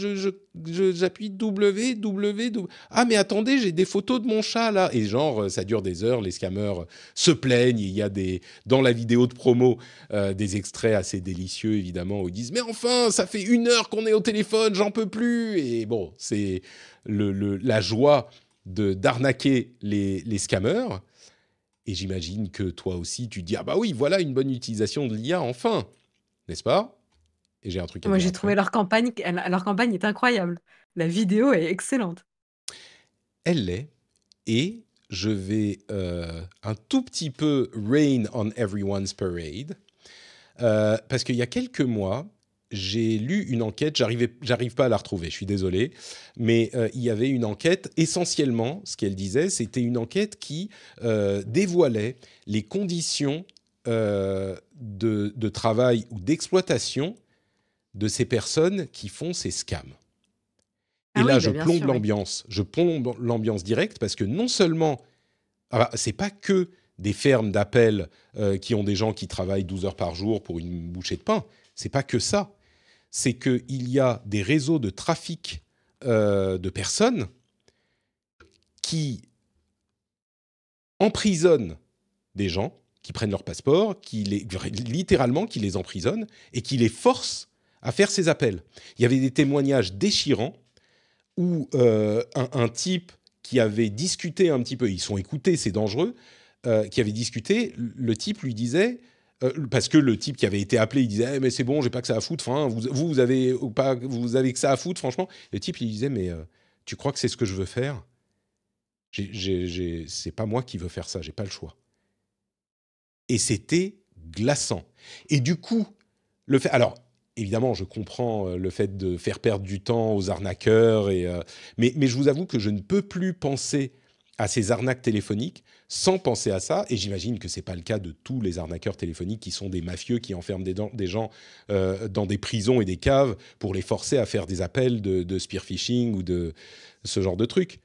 j'appuie W, W, W. Ah mais attendez, j'ai des photos de mon chat là. Et genre, ça dure des heures, les scammers se plaignent. Il y a dans la vidéo de promo des extraits assez délicieux, évidemment, où ils disent, mais enfin, ça fait 1 heure qu'on est au téléphone, j'en peux plus. Et bon, c'est la joie d'arnaquer les scammers. Et j'imagine que toi aussi, tu te dis « Ah bah oui, voilà une bonne utilisation de l'IA, enfin !» N'est-ce pas? Et j'ai un truc à Moi, dire j'ai après. trouvé leur campagne est incroyable. La vidéo est excellente. Elle l'est. Et je vais un tout petit peu rain on everyone's parade. Parce qu'il y a quelques mois, j'ai lu une enquête, j'arrive pas à la retrouver, je suis désolé, mais il y avait une enquête, essentiellement, ce qu'elle disait, c'était une enquête qui dévoilait les conditions de travail ou d'exploitation de ces personnes qui font ces scams. Et Ah là, oui, bah, bien sûr, oui. je plombe l'ambiance directe parce que non seulement, c'est pas que des fermes d'appel qui ont des gens qui travaillent 12 heures par jour pour une bouchée de pain, c'est pas que ça. C'est qu'il y a des réseaux de trafic de personnes qui emprisonnent des gens, qui prennent leur passeport, littéralement qui les emprisonnent et qui les forcent à faire ces appels. Il y avait des témoignages déchirants où un type qui avait discuté un petit peu, ils sont écoutés, c'est dangereux, qui avait discuté, le type lui disait... parce que le type qui avait été appelé, il disait mais c'est bon, j'ai pas que ça à foutre. Enfin, vous avez que ça à foutre, franchement. Le type, il disait mais tu crois que c'est ce que je veux faire? C'est pas moi qui veux faire ça, j'ai pas le choix. Et c'était glaçant. Et du coup, alors évidemment, je comprends le fait de faire perdre du temps aux arnaqueurs, mais je vous avoue que je ne peux plus penser à ces arnaques téléphoniques sans penser à ça, et j'imagine que ce n'est pas le cas de tous les arnaqueurs téléphoniques qui sont des mafieux qui enferment des gens dans des prisons et des caves pour les forcer à faire des appels de spear phishing ou de ce genre de trucs.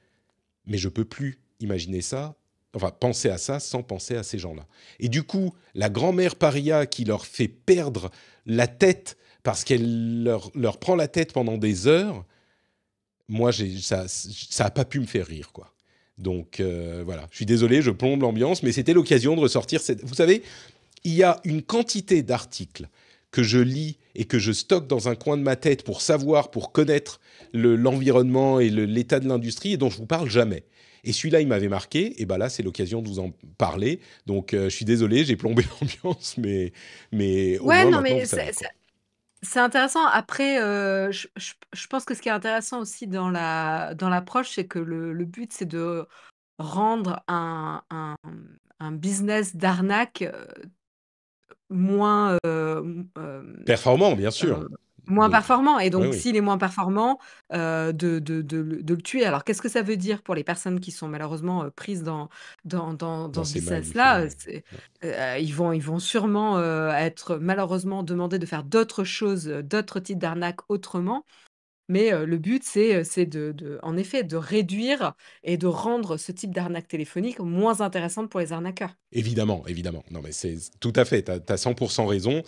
Mais je ne peux plus imaginer ça, enfin penser à ça sans penser à ces gens-là. Et du coup, la grand-mère paria qui leur fait perdre la tête parce qu'elle leur prend la tête pendant des heures, moi, ça n'a pas pu me faire rire, quoi. Donc voilà, je suis désolé, je plombe l'ambiance, mais c'était l'occasion de ressortir cette... Vous savez, il y a une quantité d'articles que je lis et que je stocke dans un coin de ma tête pour savoir, pour connaître l'environnement et l'état de l'industrie et dont je vous parle jamais. Et celui-là, il m'avait marqué, et ben là, c'est l'occasion de vous en parler. Donc je suis désolé, j'ai plombé l'ambiance, mais au Ouais, moins non, maintenant, mais vous savez, quoi. c'est intéressant. Après, je pense que ce qui est intéressant aussi dans l'approche, c'est que le but, c'est de rendre un business d'arnaque moins, Performant, bien sûr. moins performant. Et Oui, donc, oui, s'il est moins performant, de le tuer. Alors, qu'est-ce que ça veut dire pour les personnes qui sont malheureusement prises dans dans ce ces mails, il faut... business-là? Ils vont sûrement être malheureusement demandés de faire d'autres choses, d'autres types d'arnaques autrement. Mais le but, c'est en effet, de réduire et de rendre ce type d'arnaque téléphonique moins intéressante pour les arnaqueurs. Évidemment, évidemment. Non, mais c'est tout à fait, tu as 100% raison.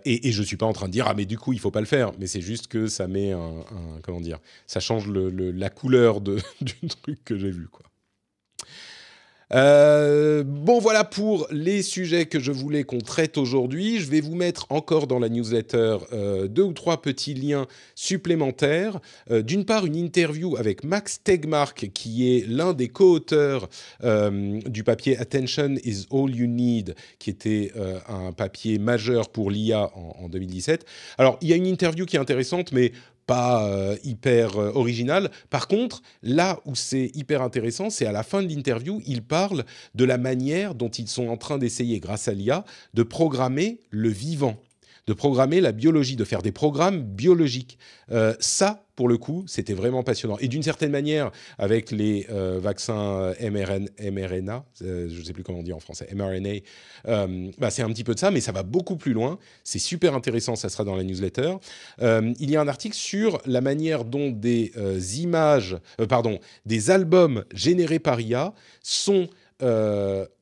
Et je ne suis pas en train de dire, ah, mais du coup, il ne faut pas le faire. Mais c'est juste que ça met comment dire, ça change la couleur du truc que j'ai vu, quoi. Bon, voilà pour les sujets que je voulais qu'on traite aujourd'hui. Je vais vous mettre encore dans la newsletter 2 ou 3 petits liens supplémentaires. D'une part, une interview avec Max Tegmark, qui est l'un des co-auteurs du papier Attention is all you need, qui était un papier majeur pour l'IA en 2017. Alors, il y a une interview qui est intéressante, mais pas hyper original. Par contre, là où c'est hyper intéressant, c'est à la fin de l'interview, ils parlent de la manière dont ils sont en train d'essayer, grâce à l'IA, de programmer le vivant, de programmer la biologie, de faire des programmes biologiques. Ça, pour le coup, c'était vraiment passionnant. Et d'une certaine manière, avec les vaccins mRNA, je ne sais plus comment on dit en français, mRNA, c'est un petit peu de ça, mais ça va beaucoup plus loin. C'est super intéressant, ça sera dans la newsletter. Il y a un article sur la manière dont des des albums générés par IA sont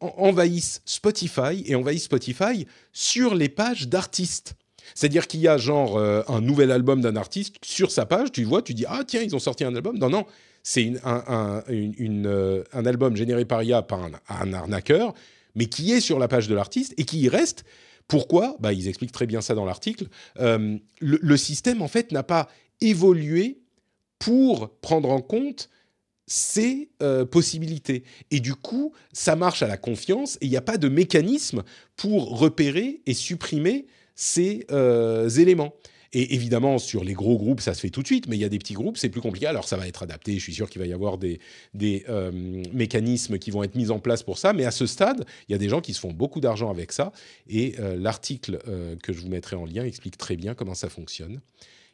envahissent Spotify et envahissent Spotify sur les pages d'artistes. C'est-à-dire qu'il y a genre un nouvel album d'un artiste sur sa page, tu vois, tu dis « Ah tiens, ils ont sorti un album ». Non, c'est un album généré par IA par un arnaqueur, mais qui est sur la page de l'artiste et qui y reste. Pourquoi ? Ils expliquent très bien ça dans l'article. Le système, en fait, n'a pas évolué pour prendre en compte ces possibilités. Et du coup, ça marche à la confiance et il n'y a pas de mécanisme pour repérer et supprimer ces éléments. Et évidemment, sur les gros groupes, ça se fait tout de suite, mais il y a des petits groupes, c'est plus compliqué. Alors, ça va être adapté. Je suis sûr qu'il va y avoir des mécanismes qui vont être mis en place pour ça. Mais à ce stade, il y a des gens qui se font beaucoup d'argent avec ça. Et l'article que je vous mettrai en lien explique très bien comment ça fonctionne.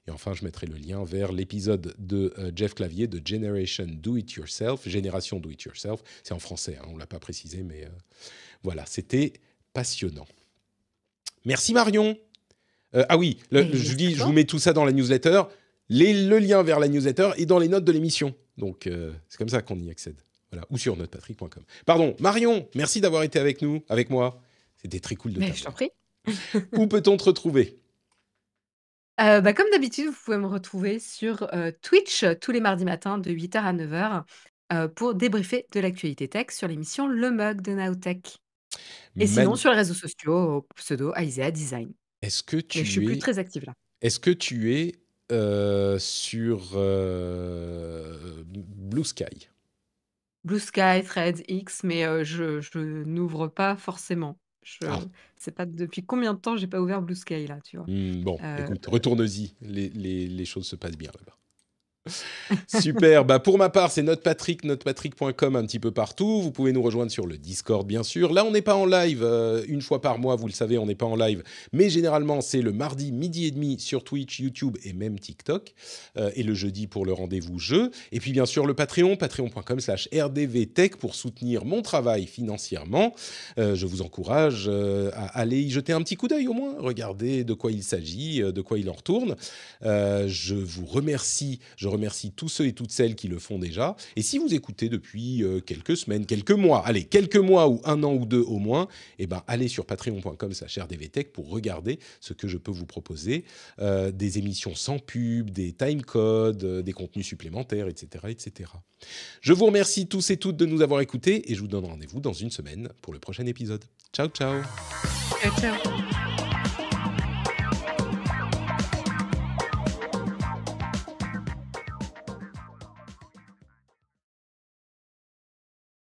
Et enfin, je mettrai le lien vers l'épisode de Jeff Clavier de Generation Do It Yourself. Génération Do It Yourself. C'est en français, hein, on ne l'a pas précisé, mais voilà, c'était passionnant. Merci Marion. Ah oui, je vous mets tout ça dans la newsletter. Le lien vers la newsletter est dans les notes de l'émission. Donc, c'est comme ça qu'on y accède. Voilà, ou sur notrepatrick.com. Pardon, Marion, merci d'avoir été avec moi. C'était très cool de t'avoir. Je t'en prie. Où peut-on te retrouver ? Comme d'habitude, vous pouvez me retrouver sur Twitch tous les mardis matins de 8h à 9h pour débriefer de l'actualité tech sur l'émission Le Mug de Nowtech. Et sinon, sur les réseaux sociaux, au pseudo Aisea Design. Mais je suis plus très active là. Est-ce que tu es sur Blue Sky ? Blue Sky, Threads, X, mais je n'ouvre pas forcément. Je sais pas depuis combien de temps j'ai pas ouvert Blue Sky là, tu vois. Écoute, retourne-y. Les choses se passent bien là-bas. Super, pour ma part c'est notepatrick.com un petit peu partout. Vous pouvez nous rejoindre sur le Discord bien sûr. Là on n'est pas en live, une fois par mois vous le savez, on n'est pas en live, mais généralement c'est le mardi midi et demi sur Twitch, YouTube et même TikTok, et le jeudi pour le rendez-vous jeu. Et puis bien sûr le Patreon, patreon.com/rdvtech pour soutenir mon travail financièrement. Je vous encourage à aller y jeter un petit coup d'œil au moins, regardez de quoi il s'agit, de quoi il en retourne. Je vous remercie, je remercie tous ceux et toutes celles qui le font déjà. Et si vous écoutez depuis quelques semaines, quelques mois ou un an ou deux au moins, allez sur patreon.com/rdvtech pour regarder ce que je peux vous proposer. Des émissions sans pub, des timecodes, des contenus supplémentaires, etc., etc. Je vous remercie tous et toutes de nous avoir écoutés et je vous donne rendez-vous dans une semaine pour le prochain épisode. Ciao, ciao. Ciao, ciao.